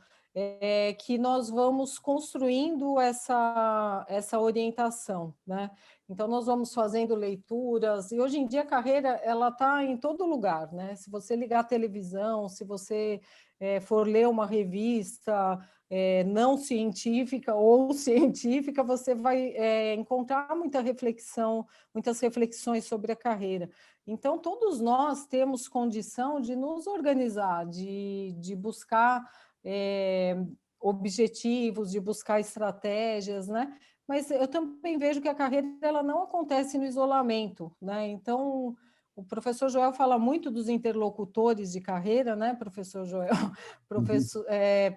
que nós vamos construindo essa orientação, né? Então, nós vamos fazendo leituras, e hoje em dia a carreira ela está em todo lugar, né? Se você ligar a televisão, se você for ler uma revista não científica ou científica, você vai encontrar muitas reflexões sobre a carreira. Então, todos nós temos condição de nos organizar, de buscar objetivos, de buscar estratégias, né? Mas eu também vejo que a carreira ela não acontece no isolamento, né? Então, o professor Joel fala muito dos interlocutores de carreira, né, professor Joel?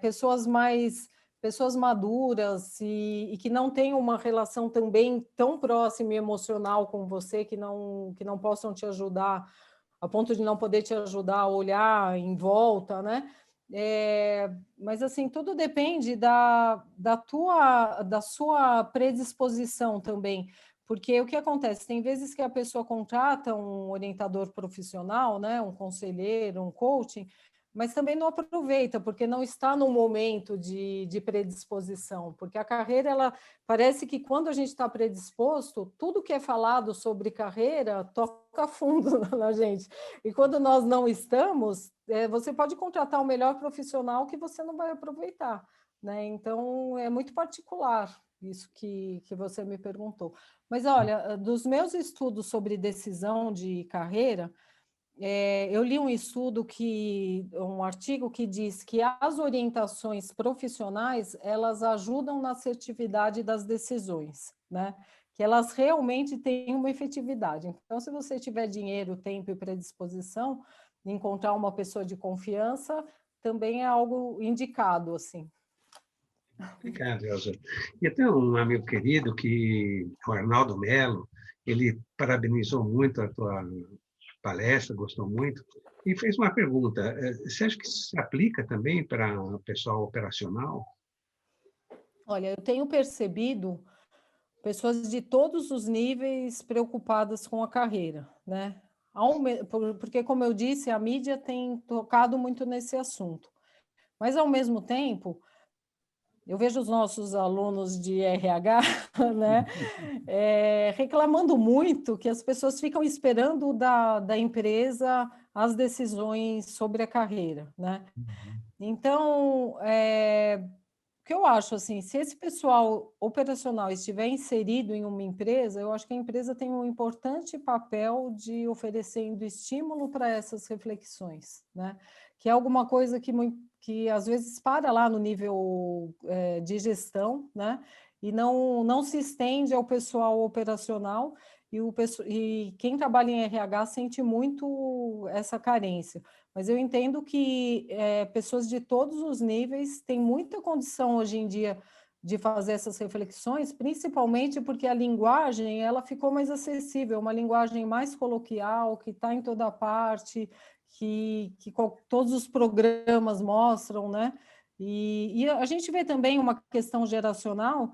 Pessoas maduras e que não têm uma relação também tão próxima e emocional com você, que não possam te ajudar, a ponto de não poder te ajudar a olhar em volta, né? Mas assim, tudo depende da sua predisposição também, porque o que acontece? Tem vezes que a pessoa contrata um orientador profissional, né, um conselheiro, um coaching, mas também não aproveita, porque não está no momento de predisposição, porque a carreira, ela parece que quando a gente está predisposto, tudo que é falado sobre carreira toca fundo na gente. E quando nós não estamos, você pode contratar o melhor profissional que você não vai aproveitar, né? Então, é muito particular isso que você me perguntou. Mas, olha, dos meus estudos sobre decisão de carreira, eu li um artigo que diz que as orientações profissionais, elas ajudam na assertividade das decisões, né? Que elas realmente têm uma efetividade. Então, se você tiver dinheiro, tempo e predisposição, encontrar uma pessoa de confiança também é algo indicado, assim. Obrigado, Elza. E até um amigo querido, o Arnaldo Melo, ele parabenizou muito a tua palestra, gostou muito, e fez uma pergunta: você acha que isso se aplica também para o pessoal operacional? Olha, eu tenho percebido pessoas de todos os níveis preocupadas com a carreira, né? Porque, como eu disse, a mídia tem tocado muito nesse assunto. Mas, ao mesmo tempo, eu vejo os nossos alunos de RH, né, reclamando muito que as pessoas ficam esperando da empresa as decisões sobre a carreira, né? Então, o que eu acho, assim, se esse pessoal operacional estiver inserido em uma empresa, eu acho que a empresa tem um importante papel de oferecendo estímulo para essas reflexões, né? Que é alguma coisa que às vezes para lá no nível de gestão, né? E não se estende ao pessoal operacional, e quem trabalha em RH sente muito essa carência. Mas eu entendo que pessoas de todos os níveis têm muita condição hoje em dia de fazer essas reflexões, principalmente porque a linguagem ela ficou mais acessível, uma linguagem mais coloquial, que está em toda parte, que todos os programas mostram, né? E a gente vê também uma questão geracional,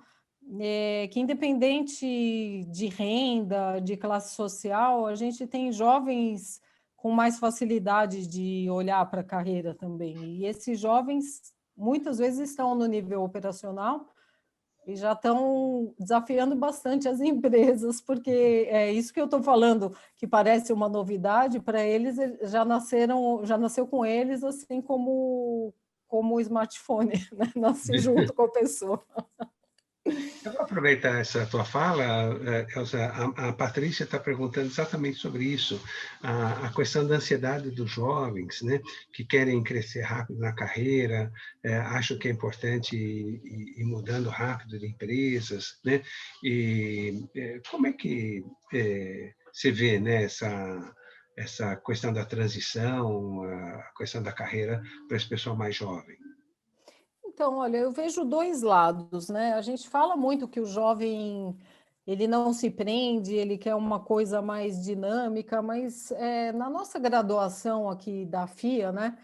que independente de renda, de classe social, a gente tem jovens com mais facilidade de olhar para a carreira também. E esses jovens, muitas vezes, estão no nível operacional e já estão desafiando bastante as empresas, porque é isso que eu estou falando, que parece uma novidade, para eles já nasceu com eles, assim como o smartphone, né? Nasce junto com a pessoa. Eu vou aproveitar essa tua fala, Elza. A Patrícia está perguntando exatamente sobre isso, a questão da ansiedade dos jovens, né, que querem crescer rápido na carreira, acham que é importante ir mudando rápido de empresas, né, e como é que você vê, né, essa questão da transição, a questão da carreira para esse pessoal mais jovem? Então, olha, eu vejo dois lados, né? A gente fala muito que o jovem ele não se prende, ele quer uma coisa mais dinâmica, mas na nossa graduação aqui da FIA, né?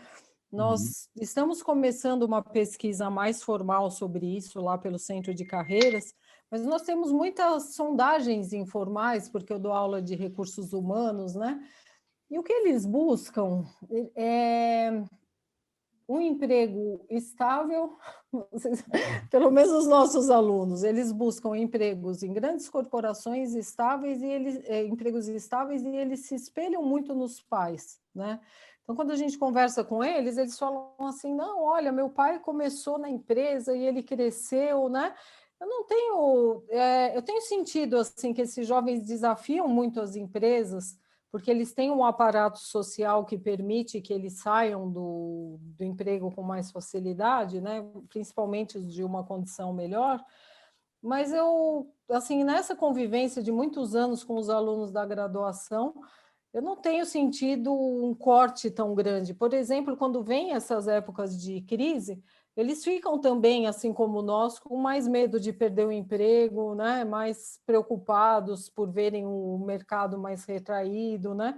Uhum. Nós estamos começando uma pesquisa mais formal sobre isso lá pelo Centro de Carreiras, mas nós temos muitas sondagens informais, porque eu dou aula de recursos humanos, né? E o que eles buscam é um emprego estável, pelo menos os nossos alunos, eles buscam empregos em grandes corporações estáveis empregos estáveis, e eles se espelham muito nos pais, né? Então, quando a gente conversa com eles, eles falam assim: não, olha, meu pai começou na empresa e ele cresceu, né? Eu tenho sentido assim que esses jovens desafiam muito as empresas, porque eles têm um aparato social que permite que eles saiam do emprego com mais facilidade, né? Principalmente os de uma condição melhor. Mas assim, nessa convivência de muitos anos com os alunos da graduação, eu não tenho sentido um corte tão grande. Por exemplo, quando vem essas épocas de crise, eles ficam também, assim como nós, com mais medo de perder o emprego, né? Mais preocupados por verem o mercado mais retraído, né?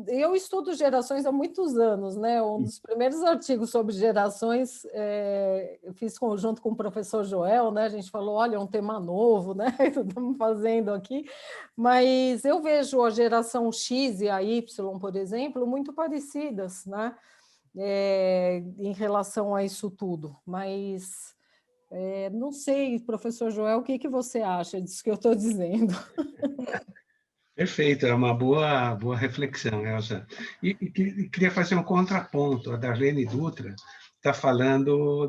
Eu estudo gerações há muitos anos, né? Um dos primeiros artigos sobre gerações eu fiz conjunto com o professor Joel, né? A gente falou, olha, é um tema novo, né? Estamos fazendo aqui, mas eu vejo a geração X e a Y, por exemplo, muito parecidas, né? Em relação a isso tudo, mas não sei, professor Joel, o que você acha disso que eu estou dizendo? Perfeito, é uma boa reflexão, Elza. E queria fazer um contraponto. A Darlene Dutra está falando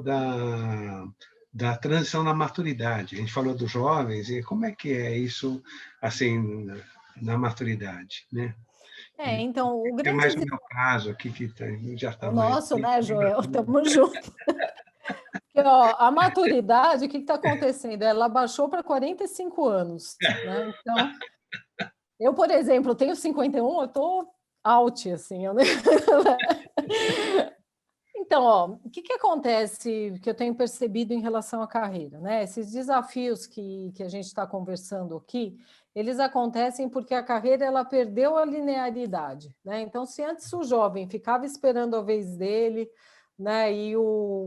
da transição na maturidade. A gente falou dos jovens, e como é que é isso assim na maturidade, né? Então, o É grande... mais o meu caso aqui, que já está O mais... nosso, né, Joel? Estamos juntos. Porque, ó, a maturidade, o que está acontecendo? Ela baixou para 45 anos, né? Então, eu, por exemplo, tenho 51, eu estou out, assim. Então, ó, o que acontece que eu tenho percebido em relação à carreira, né? Esses desafios que a gente está conversando aqui, eles acontecem porque a carreira ela perdeu a linearidade, né? Então, se antes o jovem ficava esperando a vez dele, né? E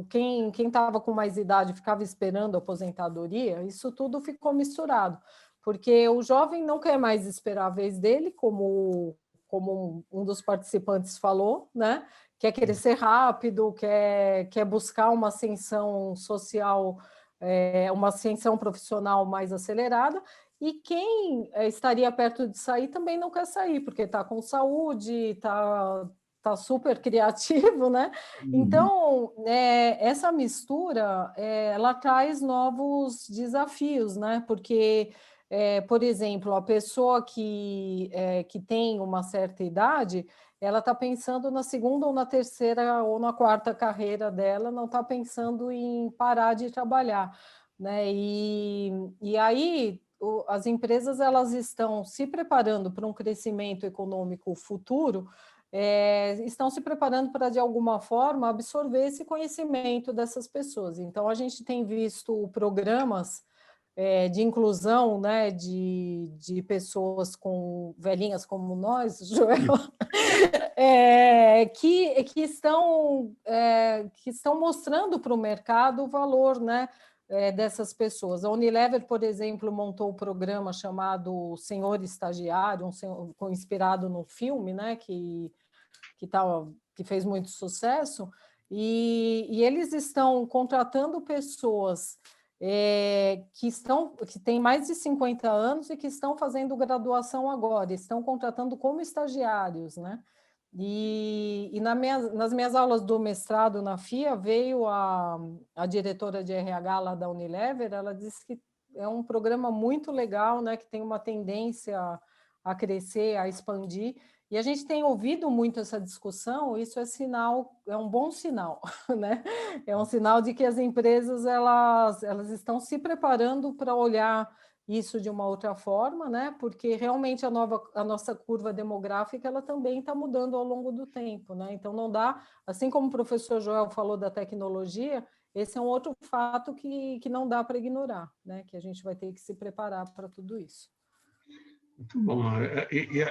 quem estava com mais idade ficava esperando a aposentadoria, isso tudo ficou misturado, porque o jovem não quer mais esperar a vez dele, como como um dos participantes falou, né? Quer crescer rápido, quer buscar uma ascensão social, uma ascensão profissional mais acelerada, e quem estaria perto de sair também não quer sair, porque está com saúde, está super criativo, né? Então, essa mistura, ela traz novos desafios, né? Porque, por exemplo, a pessoa que tem uma certa idade, ela está pensando na segunda ou na terceira ou na quarta carreira dela, não está pensando em parar de trabalhar, né? E aí as empresas elas estão se preparando para um crescimento econômico futuro, estão se preparando para, de alguma forma, absorver esse conhecimento dessas pessoas. Então, a gente tem visto programas de inclusão, né, de pessoas com velhinhas como nós, Joel, que estão mostrando para o mercado o valor, né, dessas pessoas. A Unilever, por exemplo, montou um programa chamado Senhor Estagiário, inspirado no filme, né, que fez muito sucesso, e eles estão contratando pessoas que têm mais de 50 anos e que estão fazendo graduação agora, estão contratando como estagiários, né? E nas minhas aulas do mestrado na FIA, veio a diretora de RH lá da Unilever, ela disse que é um programa muito legal, né, que tem uma tendência a crescer, a expandir, e a gente tem ouvido muito essa discussão, isso é um bom sinal, né? É um sinal de que as empresas elas estão se preparando para olhar isso de uma outra forma, né? Porque realmente a nossa curva demográfica ela também está mudando ao longo do tempo, né? Então não dá, assim como o professor Joel falou da tecnologia, esse é um outro fato que não dá para ignorar, né? Que a gente vai ter que se preparar para tudo isso. Muito bom.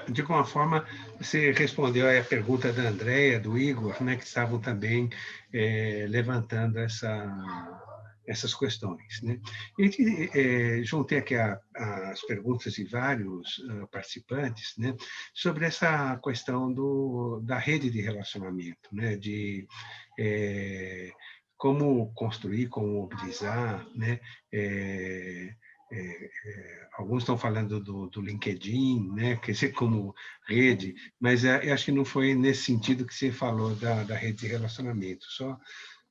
De alguma forma, você respondeu aí a pergunta da Andréia, do Igor, né, que estavam também levantando essas questões, né? E juntei aqui as perguntas de vários participantes, né, sobre essa questão da rede de relacionamento, né, de como construir, como mobilizar, né, alguns estão falando do LinkedIn, né, quer dizer, como rede, mas eu acho que não foi nesse sentido que você falou da rede de relacionamento,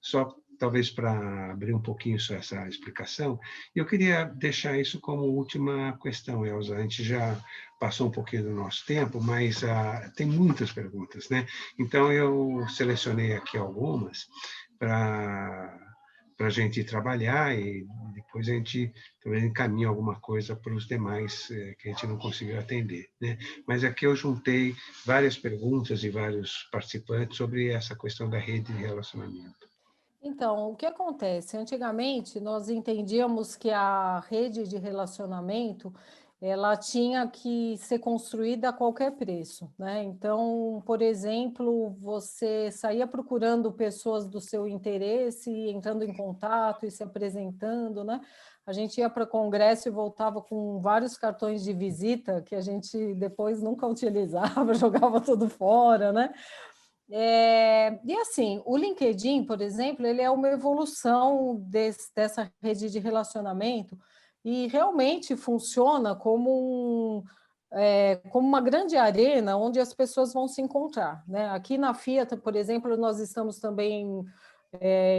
só talvez para abrir um pouquinho só essa explicação, eu queria deixar isso como última questão, Elza, a gente já passou um pouquinho do nosso tempo, mas tem muitas perguntas, né? Então, eu selecionei aqui algumas para a gente trabalhar e depois a gente também encaminha alguma coisa para os demais que a gente não conseguiu atender, né? Mas aqui eu juntei várias perguntas de vários participantes sobre essa questão da rede de relacionamento. Então, o que acontece? Antigamente, nós entendíamos que a rede de relacionamento ela tinha que ser construída a qualquer preço, né? Então, por exemplo, você saía procurando pessoas do seu interesse, entrando em contato e se apresentando, né? A gente ia para congresso e voltava com vários cartões de visita que a gente depois nunca utilizava, jogava tudo fora, né? E assim, o LinkedIn, por exemplo, ele é uma evolução dessa rede de relacionamento e realmente funciona como uma grande arena onde as pessoas vão se encontrar, né? Aqui na Fiat, por exemplo, nós estamos também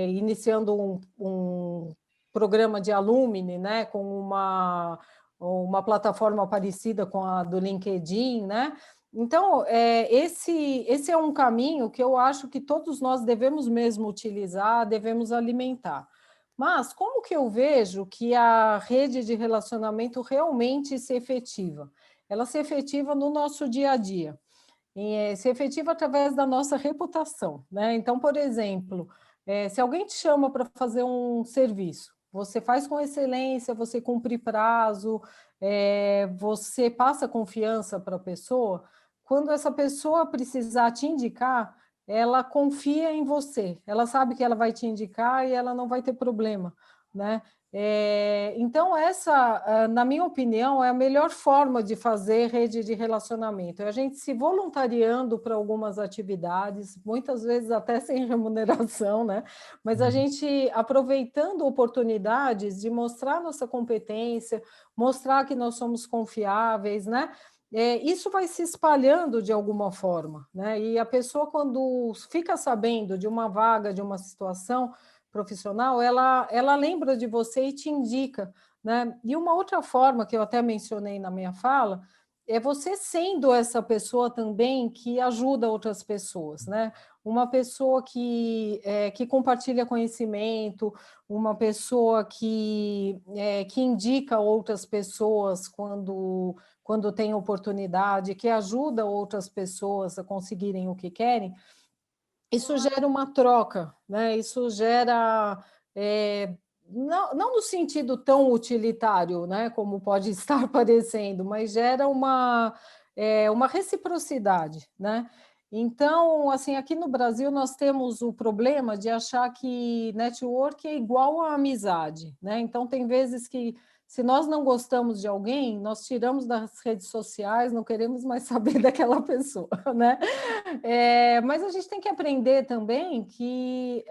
iniciando um programa de alumni, né? Com uma plataforma parecida com a do LinkedIn, né? Então, esse é um caminho que eu acho que todos nós devemos mesmo utilizar, devemos alimentar. Mas como que eu vejo que a rede de relacionamento realmente se efetiva? Ela se efetiva no nosso dia a dia, se efetiva através da nossa reputação, né? Então, por exemplo, se alguém te chama para fazer um serviço, você faz com excelência, você cumpre prazo, você passa confiança para a pessoa, quando essa pessoa precisar te indicar, ela confia em você, ela sabe que ela vai te indicar e ela não vai ter problema, né? Então, essa, na minha opinião, é a melhor forma de fazer rede de relacionamento. É a gente se voluntariando para algumas atividades, muitas vezes até sem remuneração, né? Mas a gente aproveitando oportunidades de mostrar nossa competência, mostrar que nós somos confiáveis, né? Isso vai se espalhando de alguma forma, né? E a pessoa, quando fica sabendo de uma vaga, de uma situação profissional, ela lembra de você e te indica, né? E uma outra forma que eu até mencionei na minha fala é você sendo essa pessoa também que ajuda outras pessoas, né? Uma pessoa que compartilha conhecimento, uma pessoa que indica outras pessoas quando tem oportunidade, que ajuda outras pessoas a conseguirem o que querem. Isso gera uma troca, né? Isso gera, não no sentido tão utilitário, né, como pode estar parecendo, mas gera uma reciprocidade, né? Então, assim, aqui no Brasil nós temos o problema de achar que network é igual a amizade, né? Então, tem vezes que, se nós não gostamos de alguém, nós tiramos das redes sociais, não queremos mais saber daquela pessoa, né? Mas a gente tem que aprender também que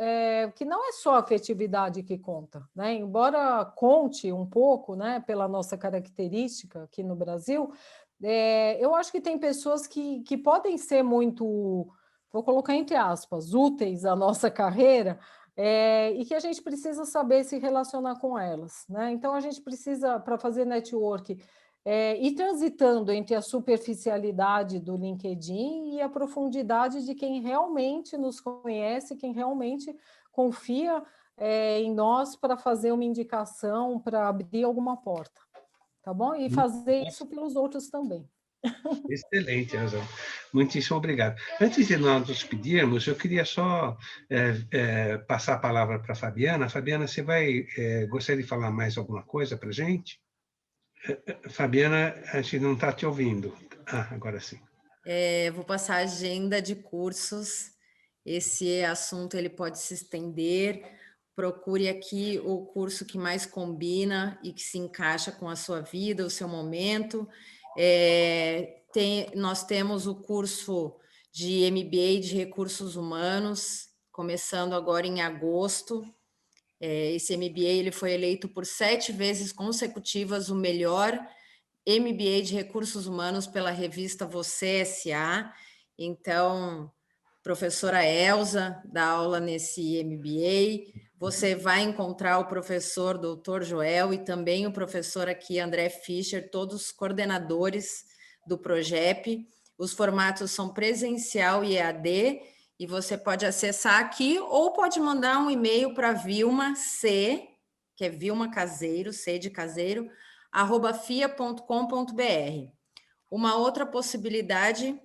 não é só a afetividade que conta, né? Embora conte um pouco, né, pela nossa característica aqui no Brasil, eu acho que tem pessoas que podem ser muito, vou colocar entre aspas, úteis à nossa carreira, e que a gente precisa saber se relacionar com elas, né? Então, a gente precisa, para fazer network, ir transitando entre a superficialidade do LinkedIn e a profundidade de quem realmente nos conhece, quem realmente confia em nós para fazer uma indicação, para abrir alguma porta, tá bom? E fazer isso pelos outros também. Excelente, Razão. Muitíssimo obrigado. Antes de nós nos despedirmos, eu queria só passar a palavra para a Fabiana. Fabiana, você gostaria de falar mais alguma coisa para a gente? Fabiana, a gente não está te ouvindo. Agora sim. Vou passar a agenda de cursos. Esse assunto ele pode se estender. Procure aqui o curso que mais combina e que se encaixa com a sua vida, o seu momento. Nós temos o curso de MBA de Recursos Humanos, começando agora em agosto. Esse MBA ele foi eleito por 7 vezes consecutivas o melhor MBA de Recursos Humanos pela revista Você S.A. Então, professora Elza dá aula nesse MBA. Você vai encontrar o professor Dr. Joel e também o professor aqui, André Fischer, todos coordenadores do Progep. Os formatos são presencial e EAD, e você pode acessar aqui ou pode mandar um e-mail para Vilma C, que é Vilma Caseiro, C de Caseiro, @fia.com.br. Uma outra possibilidade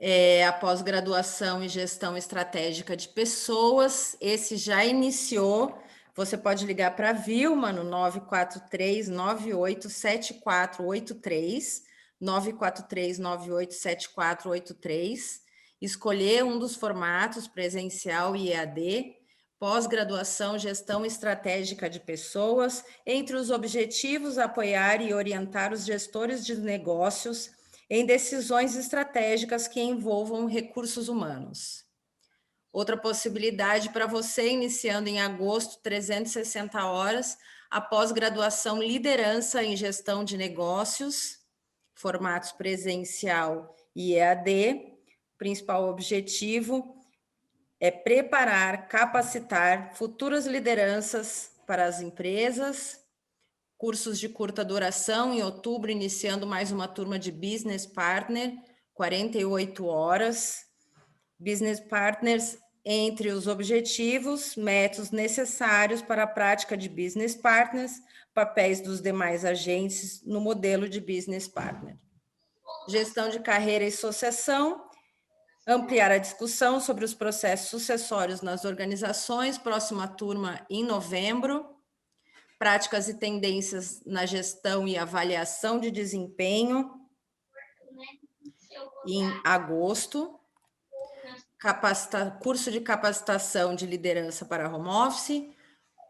é a pós-graduação em gestão estratégica de pessoas. Esse já iniciou. Você pode ligar para a Vilma no 943-987483, 943-987483, escolher um dos formatos, presencial e EAD, pós-graduação Gestão Estratégica de Pessoas. Entre os objetivos, apoiar e orientar os gestores de negócios em decisões estratégicas que envolvam recursos humanos. Outra possibilidade para você, iniciando em agosto, 360 horas, a pós-graduação Liderança em Gestão de Negócios, formatos presencial e EAD. O principal objetivo é preparar, capacitar futuras lideranças para as empresas. Cursos de curta duração, em outubro, iniciando mais uma turma de Business Partner, 48 horas. Business Partners, entre os objetivos, métodos necessários para a prática de Business Partners, papéis dos demais agentes no modelo de Business Partner. Gestão de carreira e sucessão, ampliar a discussão sobre os processos sucessórios nas organizações, próxima turma em novembro. Práticas e tendências na gestão e avaliação de desempenho, em agosto. Curso de capacitação de liderança para home office,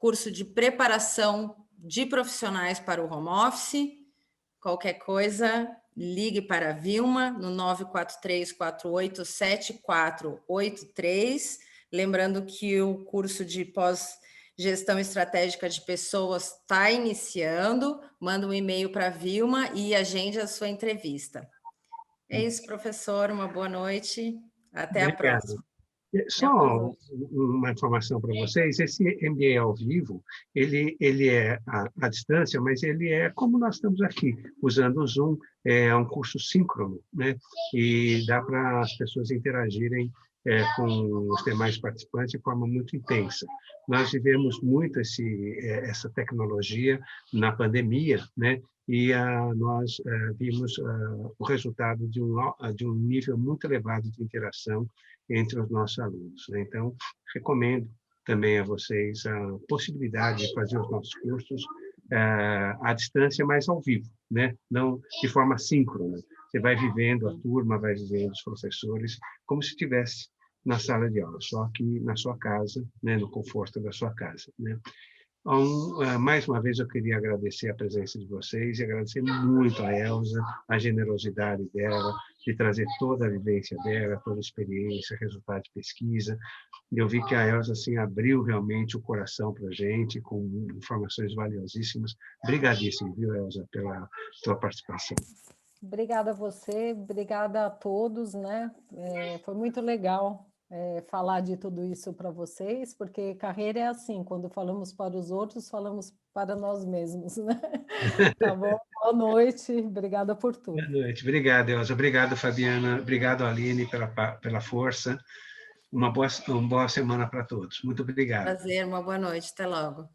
curso de preparação de profissionais para o home office. Qualquer coisa, ligue para a Vilma no 943487483. Lembrando que o curso de pós-gestão estratégica de pessoas está iniciando. Manda um e-mail para a Vilma e agende a sua entrevista. É isso, professor. Uma boa noite. Até a próxima. Só uma informação para vocês, esse MBA ao vivo, ele é à distância, mas ele é como nós estamos aqui, usando o Zoom, é um curso síncrono, né? E dá para as pessoas interagirem com os demais participantes de forma muito intensa. Nós vivemos muito essa tecnologia na pandemia, né? E nós vimos o resultado de um nível muito elevado de interação entre os nossos alunos, né? Então, recomendo também a vocês a possibilidade de fazer os nossos cursos à distância, mas ao vivo, né? Não de forma síncrona. Você vai vivendo a turma, vai vivendo os professores, como se estivesse na sala de aula, só que na sua casa, né? No conforto da sua casa, né? Então, mais uma vez, eu queria agradecer a presença de vocês e agradecer muito a Elza, a generosidade dela, de trazer toda a vivência dela, toda a experiência, resultado de pesquisa. Eu vi que a Elza assim, abriu realmente o coração para a gente, com informações valiosíssimas. Obrigadíssimo, viu, Elza, pela sua participação. Obrigada a você, obrigada a todos, né? Foi muito legal falar de tudo isso para vocês, porque carreira é assim, quando falamos para os outros, falamos para nós mesmos, né? Tá bom? Boa noite, obrigada por tudo. Boa noite, obrigado, Elza, obrigado, Fabiana, obrigado, Aline, pela força. Uma boa semana para todos. Muito obrigado. Prazer, uma boa noite, até logo.